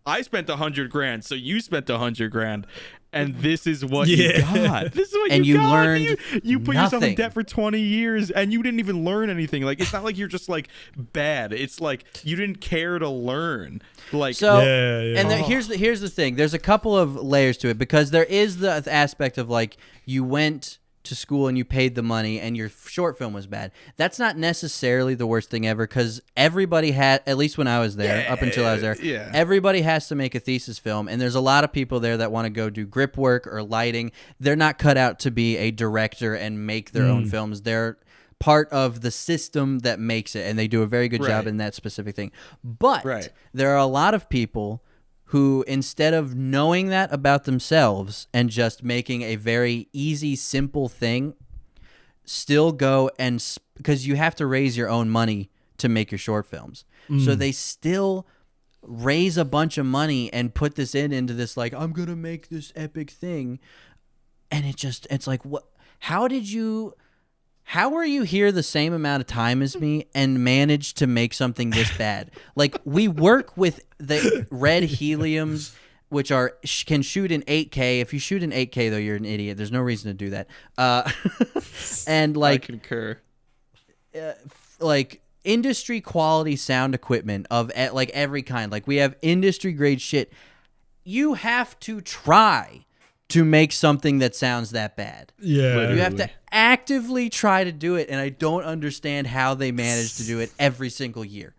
$100,000, so you spent $100,000. And this is what you got. This is what and you you got. learned you put yourself in nothing. debt for 20 years and you didn't even learn anything. Like it's not like you're just like bad. It's like you didn't care to learn. Like so, Yeah. and here's the thing. There's a couple of layers to it because there is the aspect of like you went to school and you paid the money and your short film was bad. That's not necessarily the worst thing ever because everybody had, at least when I was there, up until I was there, everybody has to make a thesis film, and there's a lot of people there that want to go do grip work or lighting. They're not cut out to be a director and make their own films. They're part of the system that makes it, and they do a very good job in that specific thing. But there are a lot of people who, instead of knowing that about themselves and just making a very easy, simple thing, still go and because you have to raise your own money to make your short films. So they still raise a bunch of money and put this into this, like, I'm going to make this epic thing. And it's like, what? How were you here the same amount of time as me and managed to make something this bad? Like, we work with the red heliums, which can shoot in 8K. If you shoot in 8K, though, you're an idiot. There's no reason to do that. And like, I concur. Like industry quality sound equipment of like every kind. Like we have industry grade shit. You have to try to make something that sounds that bad. Yeah. You have to actively try to do it, and I don't understand how they manage to do it every single year.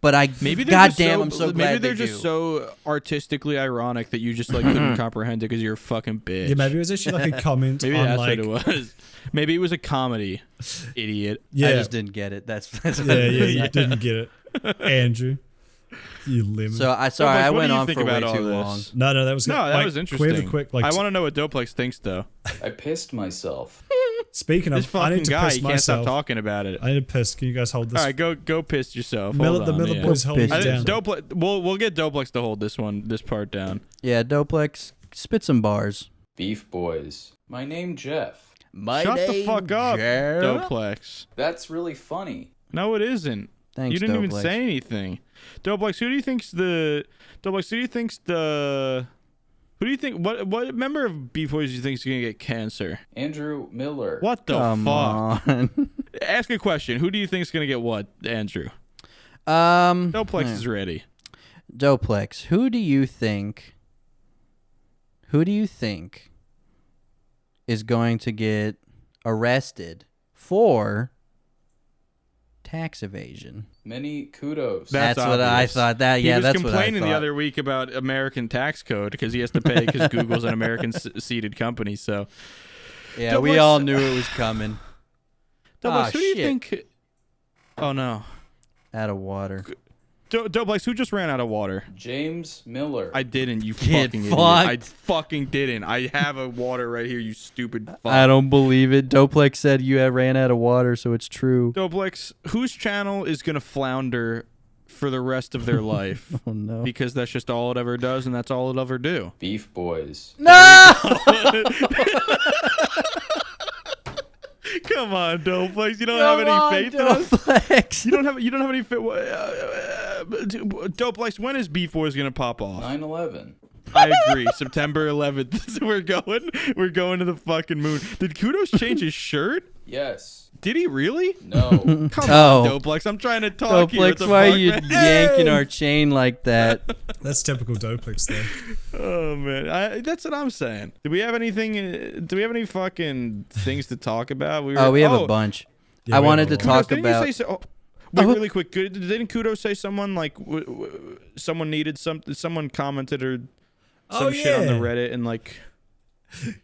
But I'm so glad maybe they're they just do. so artistically ironic that you just like couldn't comprehend it because you're a fucking bitch. Yeah, maybe it was actually like a comment Maybe on that's like what it was. Maybe it was a comedy, idiot. yeah, I just didn't get it. That's you didn't get it, Andrew. You lemon. So I What went do you on think for way about all too this? long. No, that was That was interesting. Quick, I want to know what Doplex thinks though. I pissed myself. Speaking This of, I fucking need to guy, piss he can't stop myself. talking about it. I need to piss. Can you guys hold this? All right, go piss yourself. The Hold on, Miller yeah. boys hold Piss it down. Doplex, we'll get Doplex to hold this part down. Yeah, Doplex, spit some bars. Beefboys. My name Jeff. Shut the fuck up, Doplex. That's really funny. No, it isn't. Thanks, You didn't even Doplex. say anything. Doplex, who do you think what member of Beefboys do you think is gonna get cancer? Andrew Miller. What the Come fuck? on. Ask a question. Who do you think is gonna get what, Andrew? Um, Doplex is ready. Doplex, who do you think is going to get arrested for tax evasion? Many kudos. That's what I obvious. thought. That's He was what I complaining the thought. other week about American tax code because he has to pay because Google's an American seeded company. So, Yeah, we Doplex- all knew it was coming. Doplex, who do you shit. think? Oh no, Out of water. Doplex, who just ran out of water? James Miller. I didn't. You Get fucking idiot. fucked. I fucking didn't. I have a water right here. You stupid fuck. I don't believe it. Doplex said you ran out of water, so it's true. Doplex, whose channel is gonna flounder for the rest of their life? Oh no. Because that's just all it ever does, and that's all it ever do. Beefboys. Come on, Doplex. You don't have any faith in us. Doplex. You don't have any faith. Doplex, when is Beefboys gonna pop off? 9/11. I agree. September 11th. We're going to the fucking moon. Did Kudos change his shirt? Yes. Did he really? No. Come Oh. on, Doplex. I'm trying to talk here. What Doplex, the why are fuck, you man? yanking our chain like that? That's typical Doplex though. Oh man, that's what I'm saying. Do we have anything? Do we have any fucking things to talk about? We have a bunch. Yeah, I we wanted have to a lot. talk Kudos, didn't about. you say so? Wait, really quick. Didn't Kudos say someone like someone needed something? Someone commented or some shit on the Reddit and like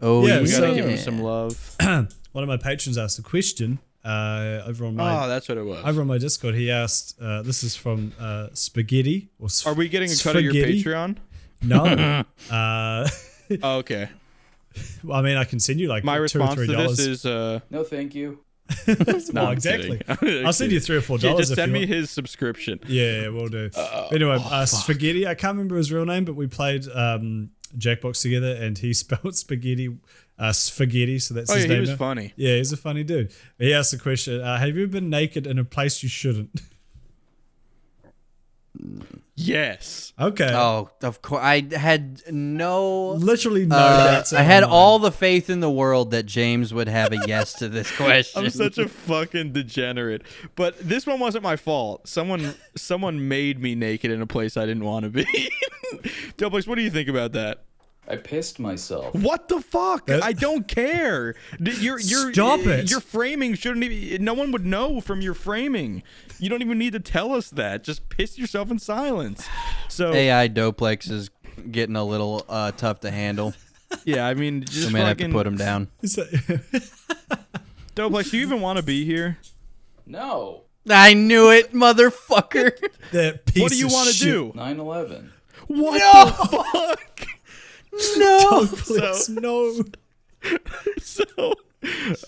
Oh Yeah, we gotta so- give him some love. One of my patrons asked a question over on my Oh, that's what it was. over on my Discord. He asked, "This is from Spaghetti or Are we getting a cut of your Spaghetti? Patreon? No. Oh, okay. Well, I mean, I can send you like My $2 or response to $3. this is No, thank you. Well, I'm exactly. kidding. I'll send you $3 or $4 Yeah, just if send you me want. his subscription. Yeah, we'll do. Anyway, Spaghetti. I can't remember his real name, but we played Jackbox together, and he spelled spaghetti, spaghetti. So that's Oh his yeah, name. he was now. funny. Yeah, he's a funny dude. But he asked the question: have you ever been naked in a place you shouldn't? Yes. Okay. Oh, of course. I had no. Literally no doubts. I had all the faith in the world that James would have a yes to this question. I'm such a fucking degenerate. But this one wasn't my fault. Someone made me naked in a place I didn't want to be. Doplex, what do you think about that? I pissed myself. What the fuck? I don't care. Stop it. Your framing shouldn't even. No one would know from your framing. You don't even need to tell us that. Just piss yourself in silence. So AI Doplex is getting a little tough to handle. yeah, I mean, just We may have to fucking put him down. Doplex. Do you even want to be here? No. I knew it, motherfucker. That piece What do you of want to shit. do? 9/11. What the fuck? No. Please, no. So,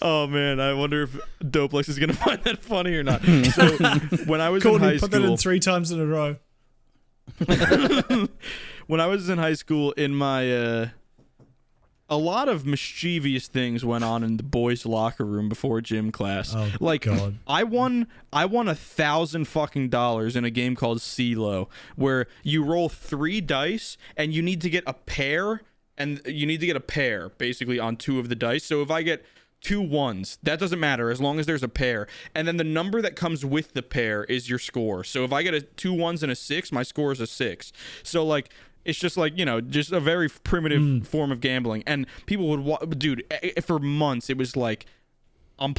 oh man, I wonder if Doplex is gonna find that funny or not. So, when I was in Courtney, high put that in school, 3 times in a row. when I was in high school, in my a lot of mischievous things went on in the boys' locker room before gym class. Oh, like God. I won $1,000 fucking dollars in a game called CeeLo, where you roll 3 dice and you need to get a pair, and you need to get a pair basically on 2 of the dice. So if I get 2 1s, that doesn't matter as long as there's a pair, and then the number that comes with the pair is your score. So if I get 2 1s and a 6, my score is a 6. So like, it's just like, you know, just a very primitive form of gambling. And people would dude, for months it was like, I'm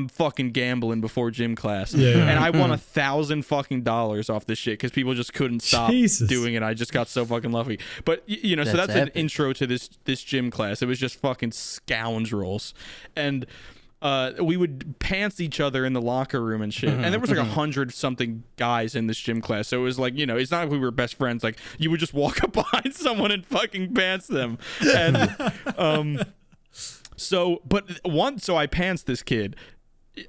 fucking gambling before gym class. Yeah. And I won $1,000 fucking dollars off this shit because people just couldn't stop Jesus. doing it. I just got so fucking lucky. But you know, so That's that's an epic. intro to this gym class. It was just fucking scoundrels. And we would pants each other in the locker room and shit. And there was like 100 something guys in this gym class. So it was like, you know, it's not like we were best friends. Like, you would just walk up behind someone and fucking pants them. And so I pants this kid.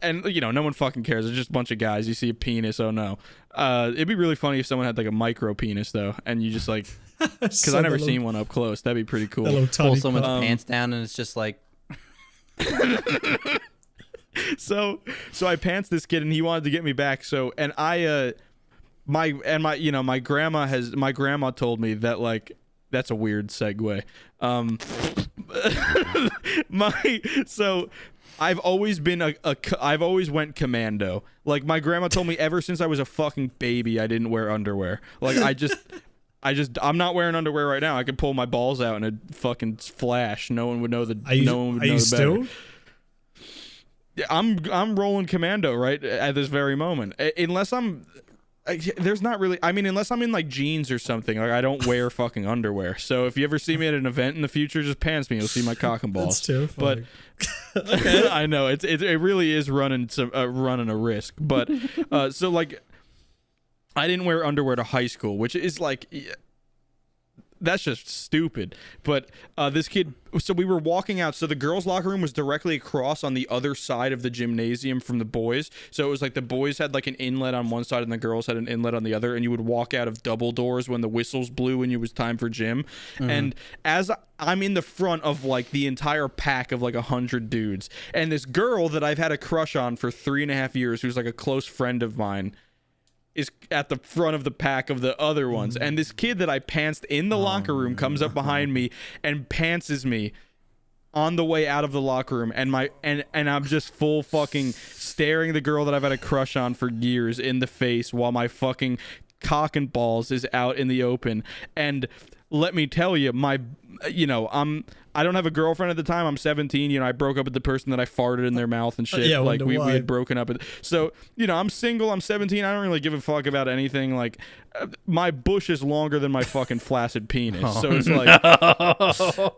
And, you know, no one fucking cares. It's just a bunch of guys. You see a penis, oh no. It'd be really funny if someone had like a micro penis though, and you just like, because I never seen one up close. That'd be pretty cool. That little Pull tiny someone's Um, pants down and it's just like, So I pants this kid and he wanted to get me back. So, and my grandma told me that, like, that's a weird segue. So I've always been I've always went commando. Like, my grandma told me ever since I was a fucking baby I didn't wear underwear. Like, I'm not wearing underwear right now. I could pull my balls out in a fucking flash. No one would know the. Are you, no one would are know you the still? better. I'm rolling commando right at this very moment. Unless there's not really. I mean, unless I'm in like jeans or something. Like, I don't wear fucking underwear. So if you ever see me at an event in the future, just pants me. You'll see my cock and balls. That's terrifying. But I know it really is running a risk. But so like, I didn't wear underwear to high school, which is like, that's just stupid. But this kid, so we were walking out. So the girls' locker room was directly across on the other side of the gymnasium from the boys. So it was like the boys had like an inlet on one side and the girls had an inlet on the other. And you would walk out of double doors when the whistles blew and it was time for gym. And as I'm in the front of like the entire pack of like 100 dudes, and this girl that I've had a crush on for 3.5 years, who's like a close friend of mine, is at the front of the pack of the other ones. And this kid that I pantsed in the locker room comes up behind me and pantses me on the way out of the locker room, and I'm just full fucking staring the girl that I've had a crush on for years in the face while my fucking cock and balls is out in the open. And let me tell you, I don't have a girlfriend at the time. I'm 17. You know, I broke up with the person that I farted in their mouth and shit. Yeah, I like wonder we why. had broken up. So, you know, I'm single. I'm 17. I don't really give a fuck about anything. Like, my bush is longer than my fucking flaccid penis. So it's like,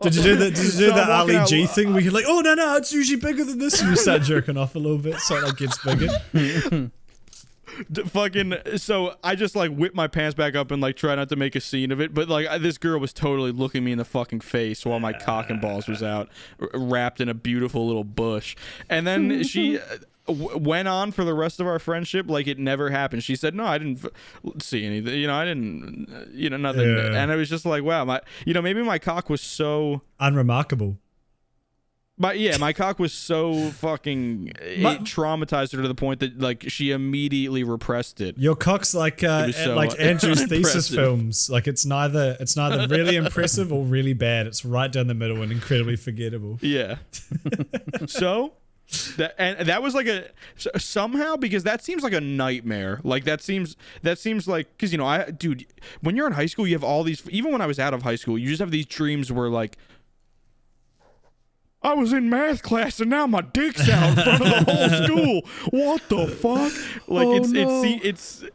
Did you do the So I'm Ali walking G out- thing where you're like, oh no, it's usually bigger than this, and you start jerking off a little bit so it like gets bigger. so I just like whip my pants back up and like try not to make a scene of it, but like this girl was totally looking me in the fucking face while my cock and balls was out, wrapped in a beautiful little bush. And then went on for the rest of our friendship like it never happened. She said, "No, I didn't see anything. I didn't. Nothing." Yeah. And I was just like, "Wow, maybe my cock was so unremarkable." My cock was so fucking it traumatized her to the point that like she immediately repressed it. Your cock's like so like Andrew's thesis unimpressive. films. Like it's neither really impressive or really bad. It's right down the middle and incredibly forgettable. Yeah. So that was like somehow, because that seems like a nightmare. Like that seems like, because dude, when you're in high school, you have all these. Even when I was out of high school, you just have these dreams where like, I was in math class and now my dick's out in front of the whole school. What the fuck? Like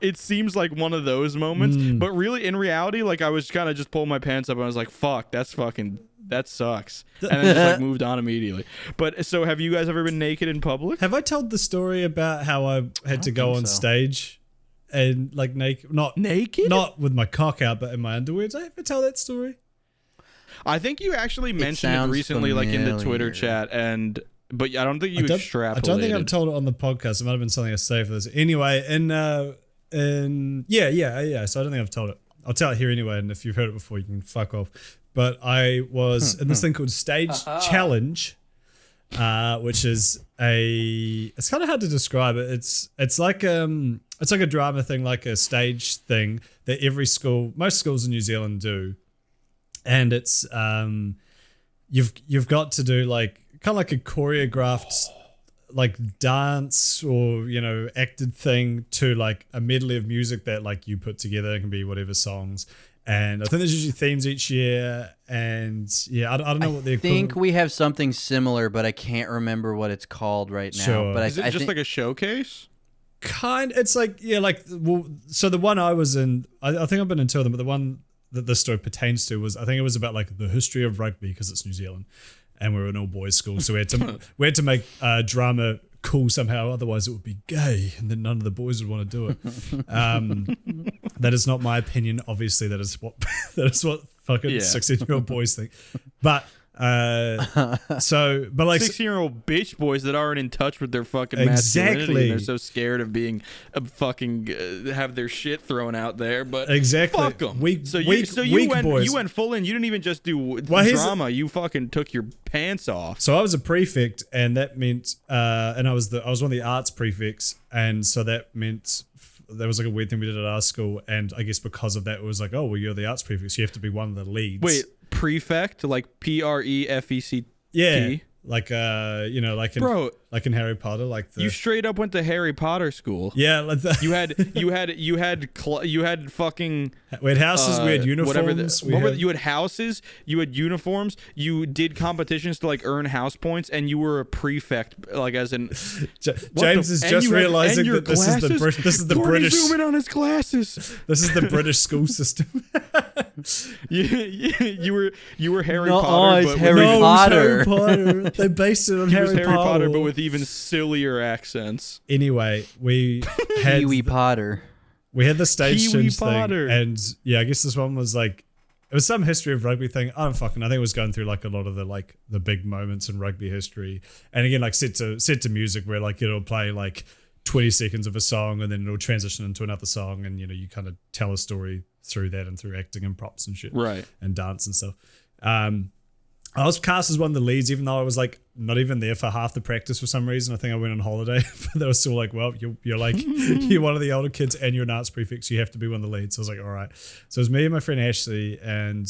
it seems like one of those moments, but really in reality, like I was kind of just pulling my pants up and I was like, fuck, that sucks. And then just like moved on immediately. But so have you guys ever been naked in public? Have I told the story about how I had to go on stage and like naked? Not with my cock out, but in my underwear. Did I ever tell that story? I think you actually mentioned it recently, like in the Twitter chat, but I don't think you extrapolated. I don't think I've told it on the podcast. It might have been something I saved for this. Anyway, yeah. So I don't think I've told it. I'll tell it here anyway, and if you've heard it before, you can fuck off. But I was in this thing called Stage Challenge, which is it's kind of hard to describe it. It's like a drama thing, like a stage thing that most schools in New Zealand do. And it's you've got to do like kind of like a choreographed like dance or acted thing to like a medley of music that like you put together. It can be whatever songs, and I think there's usually themes each year. And yeah, I don't know what they're. I think we have something similar, but I can't remember what it's called right now. Sure. But is it just like a showcase? It's like so the one I was in, I think I've been in two of them, but the one that this story pertains to was, I think it was about like the history of rugby, because it's New Zealand and we're an all boys school, so we had to make drama cool somehow, otherwise it would be gay and then none of the boys would want to do it. That is not my opinion, obviously. That is what fucking 16-year-old boys think. But like 16-year-old bitch boys that aren't in touch with their fucking masculinity, and they're so scared of being have their shit thrown out there. But fuck them. You went full in. You didn't even just do drama. You fucking took your pants off. So I was a prefect, and that meant and I was one of the arts prefects, and so that meant there was like a weird thing we did at our school, and I guess because of that it was like, oh well, you're the arts prefect, so you have to be one of the leads. Wait, prefect, like prefect? Yeah, like like in Harry Potter, like you straight up went to Harry Potter school. Yeah, like you had fucking. We had houses, we had uniforms. You had houses, you had uniforms. You did competitions to like earn house points, and you were a prefect, like as in. James is just realizing that this is the British. Zooming on his glasses. This is the British school system. You were Harry No, Potter, it's but Harry Potter. Harry Potter. They based it on Harry Potter, but with even sillier accents. Anyway, we had Kiwi Potter. We had the stage Kiwi change Potter. thing, and yeah, I guess this one was like, it was some history of rugby thing. I think it was going through like a lot of the big moments in rugby history, and again like set to music where like it'll play like 20 seconds of a song and then it'll transition into another song, and you kind of tell a story through that and through acting and props and shit, right, and dance and stuff. I was cast as one of the leads, even though I was like not even there for half the practice for some reason. I think I went on holiday, but they were still like, well, you're like you're one of the older kids and you're an arts prefect, so you have to be one of the leads. So I was like, all right. So it was me and my friend Ashley, and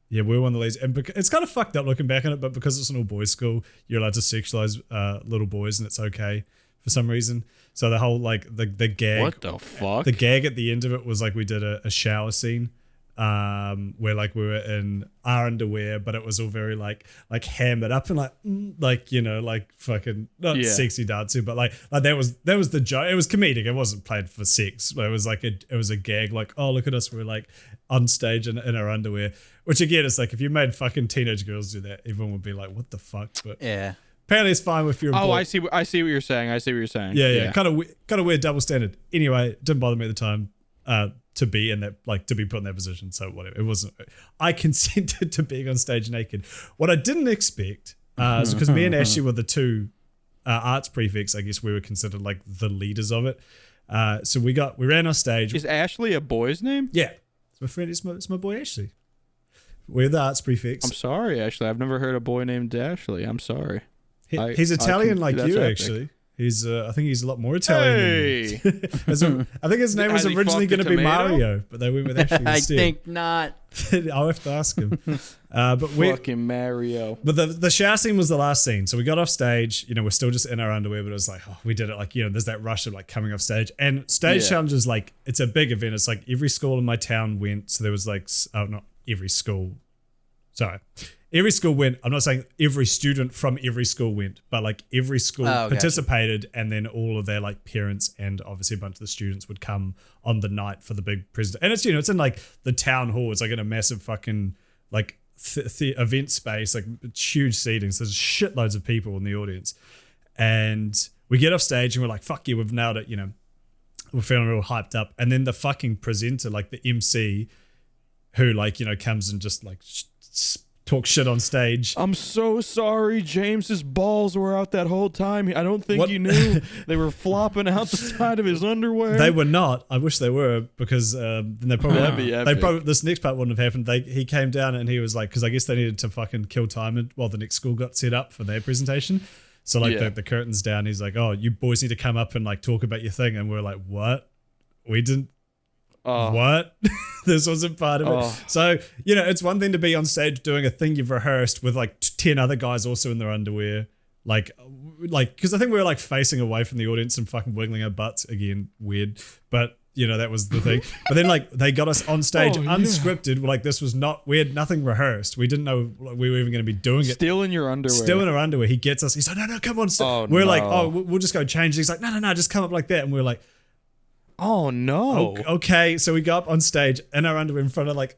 yeah, we were one of the leads. And it's kind of fucked up looking back on it, but because it's an all boys school, you're allowed to sexualize little boys, and it's okay for some reason. So the whole like the gag, what the fuck? The gag at the end of it was like we did a shower scene. Where like we were in our underwear, but it was all very like hammered up and like fucking not sexy dancing, but like that was the joke. It was comedic. It wasn't played for sex. But it was like it was a gag. Like, oh, look at us, we're like on stage in our underwear. Which again, it's like if you made fucking teenage girls do that, everyone would be like, what the fuck? But yeah, apparently it's fine if you're. Oh, I see what you're saying. Yeah. Kind of weird double standard. Anyway, it didn't bother me at the time. To be in that, like to be put in that position. So whatever. It wasn't, I consented to being on stage naked. What I didn't expect is because me and Ashley were the two arts prefects, I guess we were considered like the leaders of it. So we ran off stage. Is Ashley a boy's name? Yeah, it's my friend. It's my boy Ashley. We're the arts prefects. I'm sorry, Ashley. I've never heard a boy named Ashley. I'm sorry. He's Italian like that's you, epic. actually. He's I think he's a lot more Italian than me. Hey. I think his name was Has he originally fucked a going to be tomato? Mario, but they went with Ashley I instead. think not. I'll have to ask him. But we. Fucking Mario. But the shower scene was the last scene. So we got off stage, we're still just in our underwear, but it was like, oh, we did it. Like, there's that rush of like coming off stage. And stage challenges, like, it's a big event. It's like every school in my town went. So there was like, not every school. Sorry. Every school went. I'm not saying every student from every school went, but like every school participated, and then all of their like parents and obviously a bunch of the students would come on the night for the big presentation. And it's it's in like the town hall. It's like in a massive fucking like event space, like huge seatings. There's shitloads of people in the audience, and we get off stage and we're like, "Fuck yeah, we've nailed it!" We're feeling real hyped up, and then the fucking presenter, like the MC, who like comes and just like talk shit on stage. I'm so sorry. James's balls were out that whole time. I don't think you knew they were flopping out the side of his underwear. They were not. I wish they were, because then they probably this next part wouldn't have happened. He came down and he was like, because I guess they needed to fucking kill time while the next school got set up for their presentation. So like the curtain's down. He's like, "Oh, you boys need to come up and like talk about your thing." And we're like, "What? We didn't." What? This wasn't part of it. So, it's one thing to be on stage doing a thing you've rehearsed with like 10 other guys also in their underwear. Like, because I think we were like facing away from the audience and fucking wiggling our butts again. Weird. But, that was the thing. But then like they got us on stage unscripted. Like this was we had nothing rehearsed. We didn't know we were even going to be doing it. Still in your underwear. Still in our underwear. He gets us. He's like, no, come on. We're like, we'll just go change. He's like, no, just come up like that. And we're like, oh no. Okay, so we go up on stage in our underwear in front of like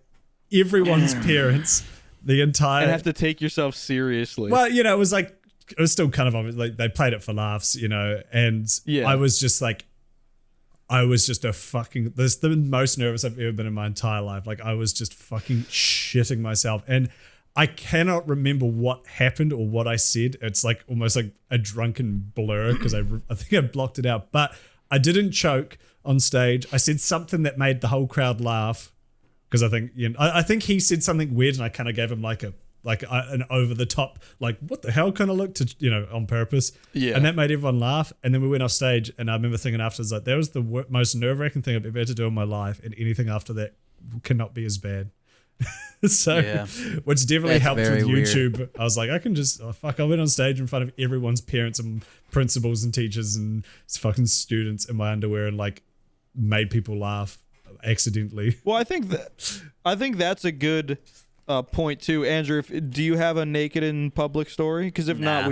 everyone's parents, the entire. And have to take yourself seriously. Well, it was like it was still kind of obvious. Like they played it for laughs, and I was just like, this is the most nervous I've ever been in my entire life. Like I was just fucking shitting myself, and I cannot remember what happened or what I said. It's like almost like a drunken blur because I think I blocked it out, but I didn't choke on stage. I said something that made the whole crowd laugh because I think I think he said something weird, and I kind of gave him like an over the top, like what the hell kind of look to on purpose. Yeah, and that made everyone laugh. And then we went off stage, and I remember thinking afterwards like that was the most nerve wracking thing I've ever had to do in my life, and anything after that cannot be as bad. Which definitely helped with YouTube. Weird. I was like, I can just I went on stage in front of everyone's parents and principals and teachers and fucking students in my underwear and like made people laugh accidentally. Well, I think that's a good point too, Andrew. Do you have a naked in public story? Because if not,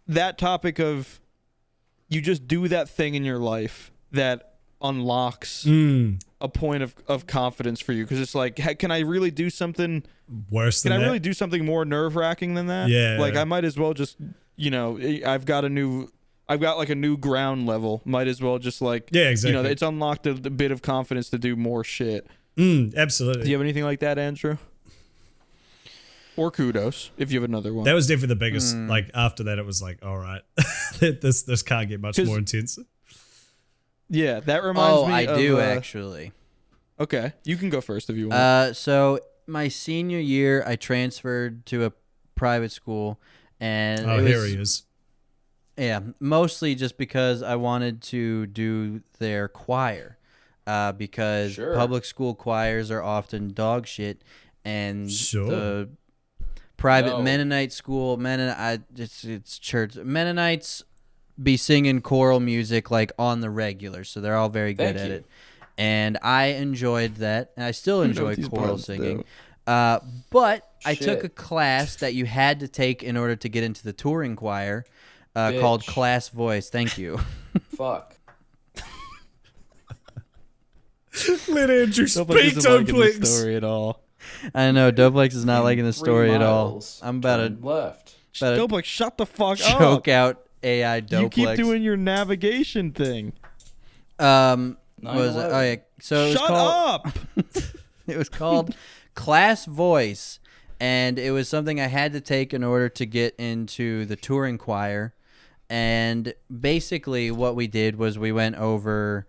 that topic of you just do that thing in your life that unlocks a point of confidence for you, because it's like, can I really do something worse than that? Can I really do something more nerve-wracking than that? Yeah, like I might as well just I've got like a new ground level, might as well just like exactly. It's unlocked a bit of confidence to do more shit. Absolutely. Do you have anything like that, Andrew? Or Kudos, if you have another one. That was definitely the biggest. Like after that, it was like, all right, this can't get much more intense. Yeah, that reminds me. I do actually. Okay, you can go first if you want. So my senior year, I transferred to a private school, and here he is. Yeah, mostly just because I wanted to do their choir, because public school choirs are often dog shit, and the private Mennonite school, it's church Mennonites be singing choral music like on the regular, so they're all very good at it, and I enjoyed that, and I still enjoy choral singing. But I took a class that you had to take in order to get into the touring choir, called Class Voice. Thank you. Fuck. Let Andrew speak, Doplex. The story at all. I know Doplex is not liking the story at all. I'm about to Doplex, shut the fuck up. Choke out AI Doplex. You keep doing your navigation thing. What was it? Oh yeah. So it was Shut called, up. It was called Class Voice, and it was something I had to take in order to get into the touring choir. And basically what we did was we went over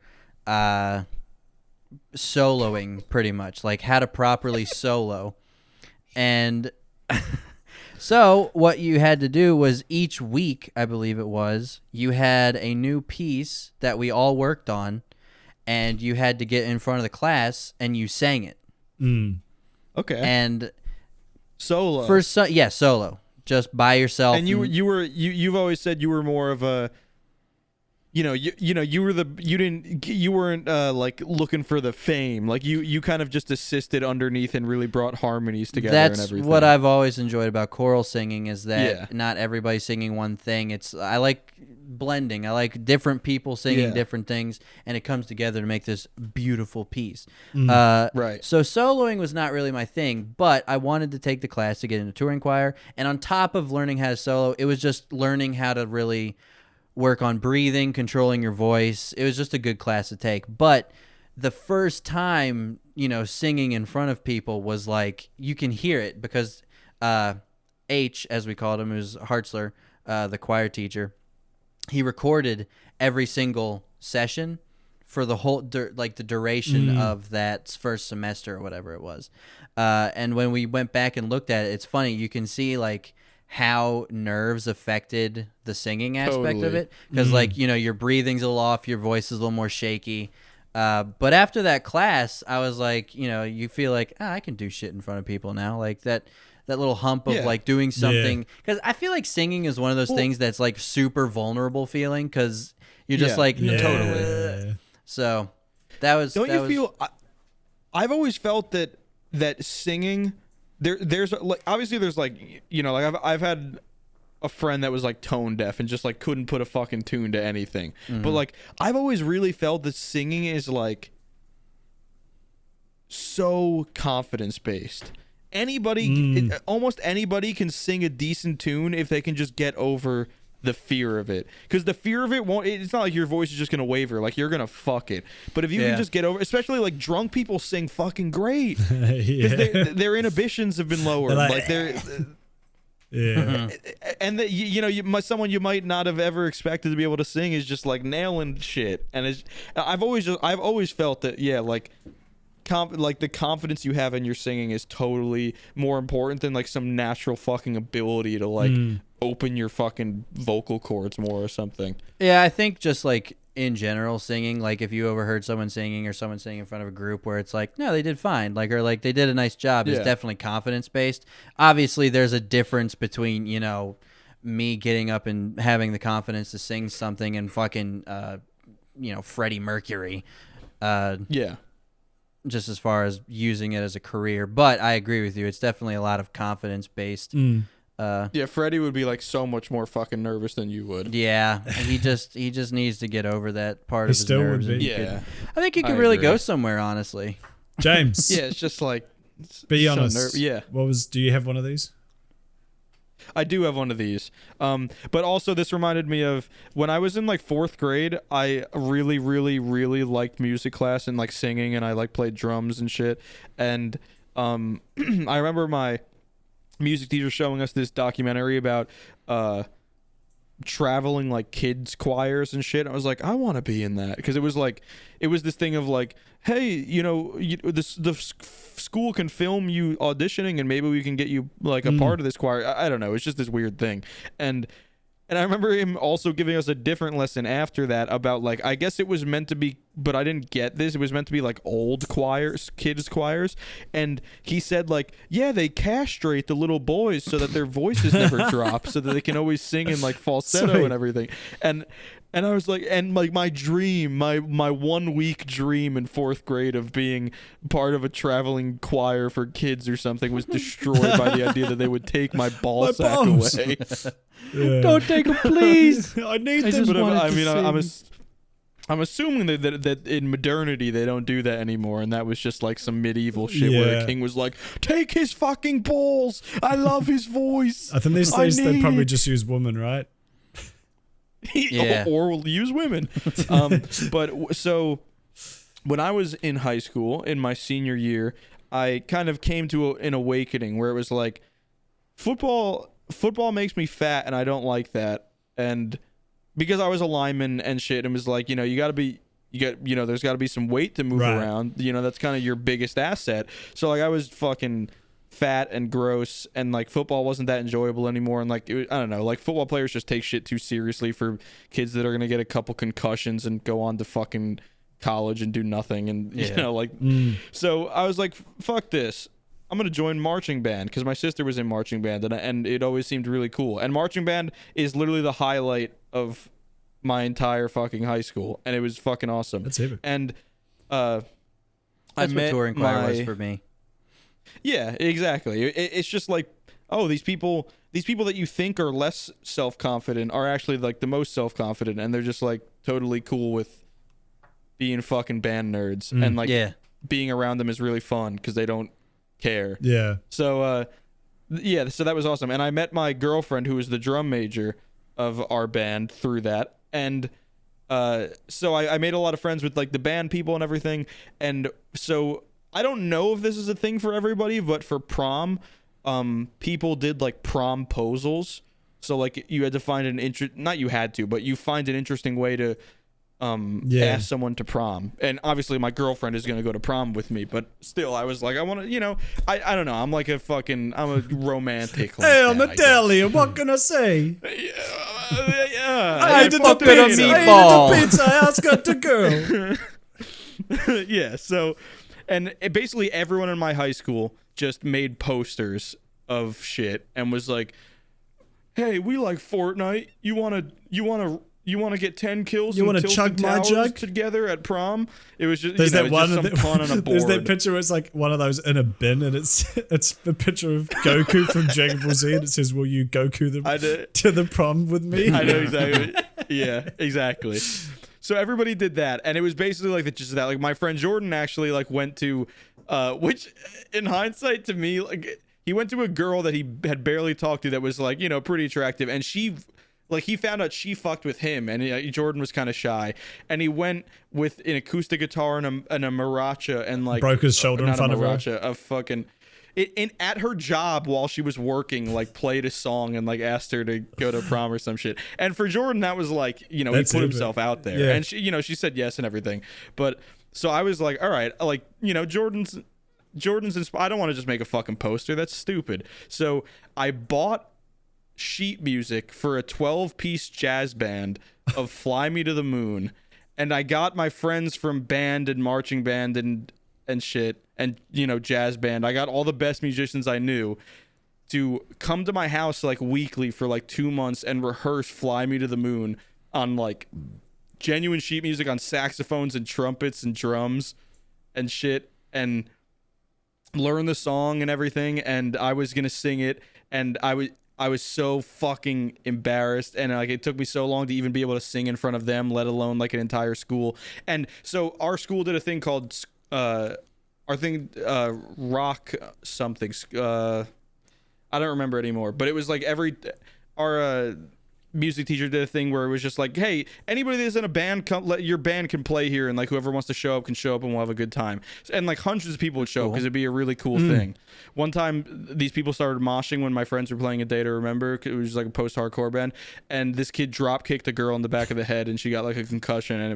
soloing, pretty much, like how to properly solo. And so what you had to do was each week, I believe it was, you had a new piece that we all worked on, and you had to get in front of the class and you sang it. Okay. And Solo. solo, just by yourself. And you've always said you were more of a, you weren't like looking for the fame. Like you kind of just assisted underneath and really brought harmonies together. That's and everything. what I've always enjoyed about choral singing, is that not everybody's singing one thing. I like blending. I like different people singing different things, and it comes together to make this beautiful piece. Right. So soloing was not really my thing, but I wanted to take the class to get into touring choir. And on top of learning how to solo, it was just learning how to really work on breathing, controlling your voice. It was just a good class to take. But the first time, singing in front of people was like, you can hear it, because H, as we called him, who's Hartzler, the choir teacher, he recorded every single session for the whole, the duration of that first semester or whatever it was. And when we went back and looked at it, it's funny, you can see like how nerves affected the singing aspect of it, because your breathing's a little off, your voice is a little more shaky. But after that class, I was like, you feel like, I can do shit in front of people now, like that little hump of like doing something, because I feel like singing is one of those things that's like super vulnerable feeling, because you're just totally. So that was. I've always felt that singing, there's like, obviously there's like, like I've had a friend that was like tone deaf and just like couldn't put a fucking tune to anything. But like I've always really felt that singing is like so confidence based. Almost anybody can sing a decent tune if they can just get over the fear of it, because the fear of it it's not like your voice is just gonna waver, like you're gonna fuck it, but if you can just get over, especially like drunk people sing fucking great, because their inhibitions have been lowered, and someone you might not have ever expected to be able to sing is just like nailing shit. And I've always felt that like the confidence you have in your singing is totally more important than like some natural fucking ability to like open your fucking vocal cords more or something. Yeah, I think just like in general singing, like if you overheard someone singing or someone singing in front of a group where it's like, no, they did fine, like, or like they did a nice job, is definitely confidence based. Obviously there's a difference between, me getting up and having the confidence to sing something and fucking Freddie Mercury. Just as far as using it as a career. But I agree with you, it's definitely a lot of confidence based. Freddie would be like so much more fucking nervous than you would. Yeah, he just needs to get over that part of his nerves. Would be. I think he could really go somewhere, honestly. James. It's just like, be honest. Do you have one of these? I do have one of these. But also this reminded me of when I was in like 4th grade, I really, really, really liked music class and like singing, and I like played drums and shit. And I remember my music teacher showing us this documentary about traveling like kids choirs and shit. I was like, I want to be in that, because it was this thing of like, hey, the school can film you auditioning and maybe we can get you like a part of this choir. I don't know, it's just this weird thing. And I remember him also giving us a different lesson after that about like, I guess it was meant to be, but I didn't get this, it was meant to be like old choirs, kids choirs. And he said like, they castrate the little boys so that their voices never drop, so that they can always sing in like falsetto and everything. And I was like, and like my dream, my 1 week dream in 4th grade of being part of a traveling choir for kids or something was destroyed by the idea that they would take my ball sack away. Don't take them, please. I need them. But I'm assuming that in modernity they don't do that anymore, and that was just like some medieval shit where a king was like, take his fucking balls, I love his voice. I think these days they probably just use women, right? Or will use women. But so when I was in high school in my senior year, I kind of came to an awakening where it was like, football makes me fat, and I don't like that. And because I was a lineman and shit, and was like, there's got to be some weight to move around. That's kind of your biggest asset. So like I was fucking fat and gross, and like football wasn't that enjoyable anymore. And like I don't know, like football players just take shit too seriously for kids that are gonna get a couple concussions and go on to fucking college and do nothing. And so I was like, fuck this. I'm gonna join marching band because my sister was in marching band, and it always seemed really cool. And marching band is literally the highlight of my entire fucking high school, and it was fucking awesome. That's it. And That's what touring choir was for me. Yeah, exactly. It's just like, oh, these people that you think are less self-confident are actually like the most self-confident, and they're just like totally cool with being fucking band nerds, and like being around them is really fun because they don't care. Yeah. So so that was awesome. And I met my girlfriend, who was the drum major of our band, through that. And so I made a lot of friends with like the band people and everything. And so I don't know if this is a thing for everybody, but for prom, people did like promposals. So like you had to find you find an interesting way to ask someone to prom. And obviously my girlfriend is going to go to prom with me, but still I was like, I want to, I don't know. I'm a romantic. Like hey, I'm Italian. What can I say? I ate a meatball. I ate a pizza. I asked got the girl. Yeah. So, and basically everyone in my high school just made posters of shit and was like, hey, we like Fortnite. You want to get 10 kills? You want to chug my jug together at prom? It was just there's that one just some fun on a board. There's that picture where it's like one of those in a bin, and it's the picture of Goku from Dragon Ball Z, and it says, "Will you Goku to the prom with me?" I know exactly. Yeah, exactly. So everybody did that, and it was basically like just that. Like my friend Jordan actually like went to, which in hindsight to me, like he went to a girl that he had barely talked to that was like pretty attractive, and she. Like, he found out she fucked with him, and Jordan was kind of shy. And he went with an acoustic guitar and a maracha and, like... broke his shoulder in front of her. A fucking... at her job while she was working, like, played a song and, like, asked her to go to prom or some shit. And for Jordan, that was, like, he put himself out there. Yeah. And, she said yes and everything. But, so I was like, all right, like, Jordan's I don't want to just make a fucking poster. That's stupid. So I bought sheet music for a 12-piece jazz band of Fly Me to the Moon, and I got my friends from band and marching band and shit and jazz band. I got all the best musicians I knew to come to my house like weekly for like 2 months and rehearse Fly Me to the Moon on like genuine sheet music on saxophones and trumpets and drums and shit, and learn the song and everything. And I was gonna sing it, and I was so fucking embarrassed, and like it took me so long to even be able to sing in front of them, let alone like an entire school. And so our school did a thing called rock something. I don't remember anymore, but it was like our music teacher did a thing where it was just like, hey, anybody that's in a band, your band can play here, and like whoever wants to show up can show up, and we'll have a good time. And like hundreds of people would show up because it'd be a really cool thing. One time these people started moshing when my friends were playing A Day to Remember. It was like a post-hardcore band, and this kid drop kicked a girl in the back of the head, and she got like a concussion, and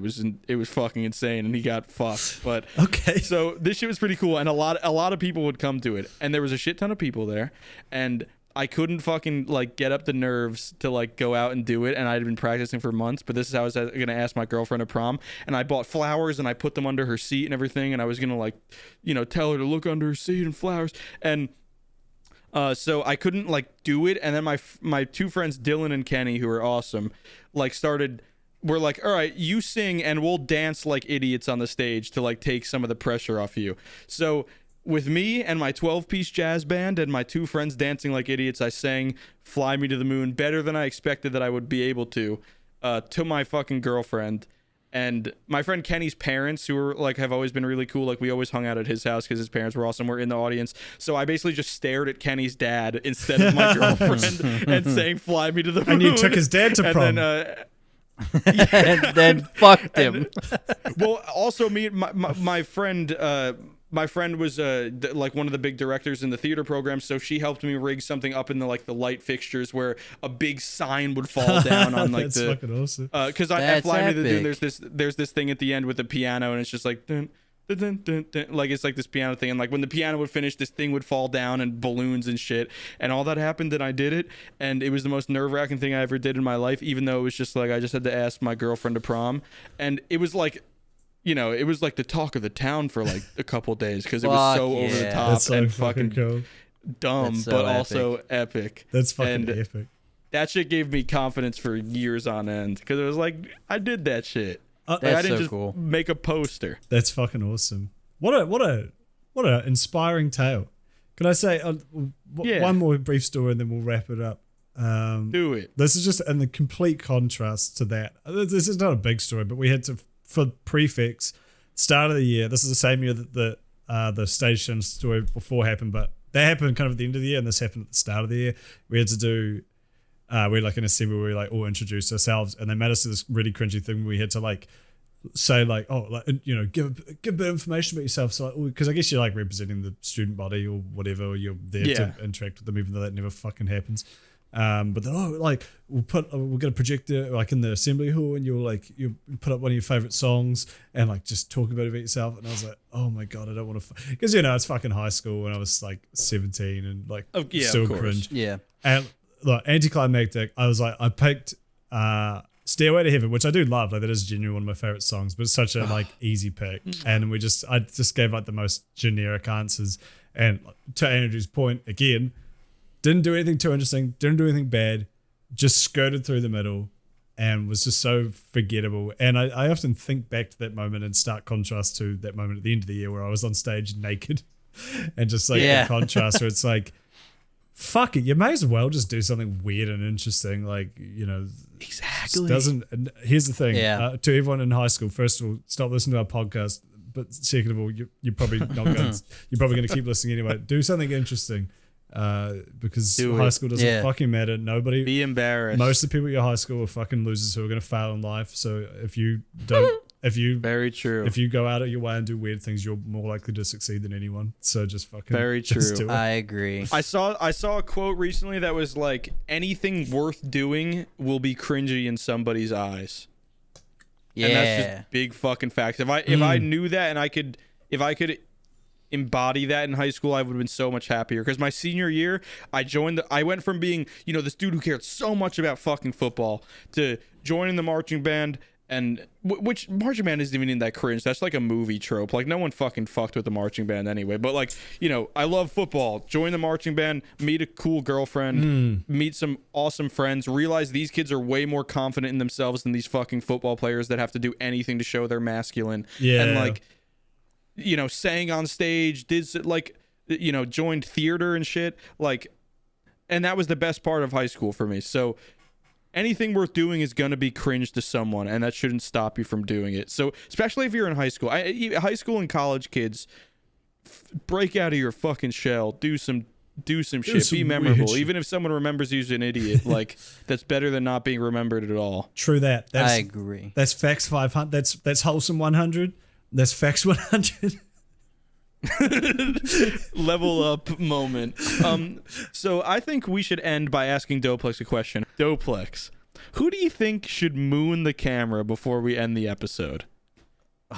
it was fucking insane, and he got fucked. But okay, so this shit was pretty cool, and a lot of people would come to it, and there was a shit ton of people there, and I couldn't fucking like get up the nerves to like go out and do it, and I'd been practicing for months. But this is how I was gonna ask my girlfriend to prom, and I bought flowers and I put them under her seat and everything, and I was gonna like, tell her to look under her seat and flowers, and so I couldn't like do it. And then my two friends Dylan and Kenny, who are awesome, like we're like, all right, you sing and we'll dance like idiots on the stage to like take some of the pressure off you. So with me and my 12-piece jazz band and my two friends dancing like idiots, I sang Fly Me to the Moon better than I expected that I would be able to my fucking girlfriend. And my friend Kenny's parents, who are like have always been really cool, like we always hung out at his house because his parents were awesome, were in the audience. So I basically just stared at Kenny's dad instead of my girlfriend and sang Fly Me to the Moon. And you took his dad to prom. And then fucked him. Well, also my friend my friend was like one of the big directors in the theater program, so she helped me rig something up in the light fixtures where a big sign would fall down on like That's fucking awesome. because at That's Fly Me to the Dune, epic. there's this thing at the end with the piano, and it's just like dun, dun, dun, dun, dun. Like it's like this piano thing, and like when the piano would finish, this thing would fall down and balloons and shit, and all that happened, and I did it, and it was the most nerve-wracking thing I ever did in my life, even though it was just like I just had to ask my girlfriend to prom, and it was like, you know, it was like the talk of the town for like a couple days because it was so over the yeah. top That's so and fucking fucking cool. dumb, That's so but also epic. That's fucking And epic. that shit gave me confidence for years on end because it was like I did that shit. Like, I That's didn't so just cool. make a poster. That's fucking awesome. What a inspiring tale. Can I say Yeah. one more brief story and then we'll wrap it up. Do it. This is just in the complete contrast to that. This is not a big story, but we had to, for prefects, start of the year. This is the same year that the station story before happened, but that happened kind of at the end of the year, and this happened at the start of the year. We had to do, we had like an assembly where we like all introduced ourselves, and they made us do this really cringy thing where we had to like say like, oh, like, you know, give a bit of information about yourself. So because I guess you're like representing the student body or whatever, or you're there to interact with them, even though that never fucking happens. But then, like we'll get a projector like in the assembly hall, and you put up one of your favorite songs and like just talk about yourself. And I was like, oh my god, I don't want to, because you know it's fucking high school when I was like 17 and like still cringe. Yeah. And like anticlimactic, I was like, I picked Stairway to Heaven, which I do love. Like that is genuinely one of my favorite songs, but it's such a like easy pick. And I just gave like the most generic answers. And to Andrew's point again, didn't do anything too interesting, didn't do anything bad, just skirted through the middle and was just so forgettable. And I often think back to that moment in stark contrast to that moment at the end of the year where I was on stage naked and just like the contrast where it's like, fuck it, you may as well just do something weird and interesting. Like, you know, Exactly. Here's the thing, Yeah. to everyone in high school, first of all, stop listening to our podcast. But second of all, you're probably not going. You're probably going to keep listening anyway. Do something interesting, because high school doesn't fucking matter. Nobody. Be embarrassed. Most of the people at your high school are fucking losers who are going to fail in life. So if you don't, Very true. if you go out of your way and do weird things, you're more likely to succeed than anyone. So just fucking. Very just true. do it. I agree. I saw a quote recently that was like, anything worth doing will be cringy in somebody's eyes. Yeah. And that's just big fucking facts. If I knew that and if I could embody that in high school, I would have been so much happier. Because my senior year, I went from being, you know, this dude who cared so much about fucking football to joining the marching band. And which marching band isn't even in that cringe. That's like a movie trope. Like no one fucking fucked with the marching band anyway. But like, you know, I love football. Join the marching band, meet a cool girlfriend, meet some awesome friends, realize these kids are way more confident in themselves than these fucking football players that have to do anything to show they're masculine. Yeah. And like, you know, sang on stage, joined theater and shit. Like, and that was the best part of high school for me. So anything worth doing is going to be cringe to someone, and that shouldn't stop you from doing it. So especially if you're in high school, high school and college kids, break out of your fucking shell, do some shit, some be weird memorable. shit. Even if someone remembers you as an idiot, like that's better than not being remembered at all. True that. I agree. That's facts 500. That's wholesome 100. That's facts 100. Level up moment. So I think we should end by asking Doplex a question. Doplex, who do you think should moon the camera before we end the episode?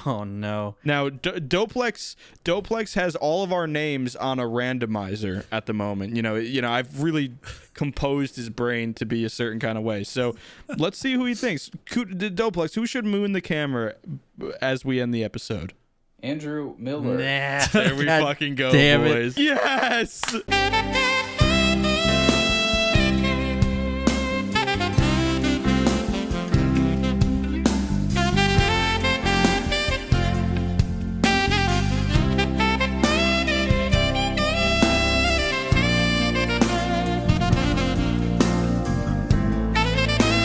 Oh no. Now, Doplex has all of our names on a randomizer at the moment. You know, I've really composed his brain to be a certain kind of way. So let's see who he thinks. Doplex, who should moon the camera as we end the episode? Andrew Miller. Nah. There we God fucking go, damn it. boys. Yes!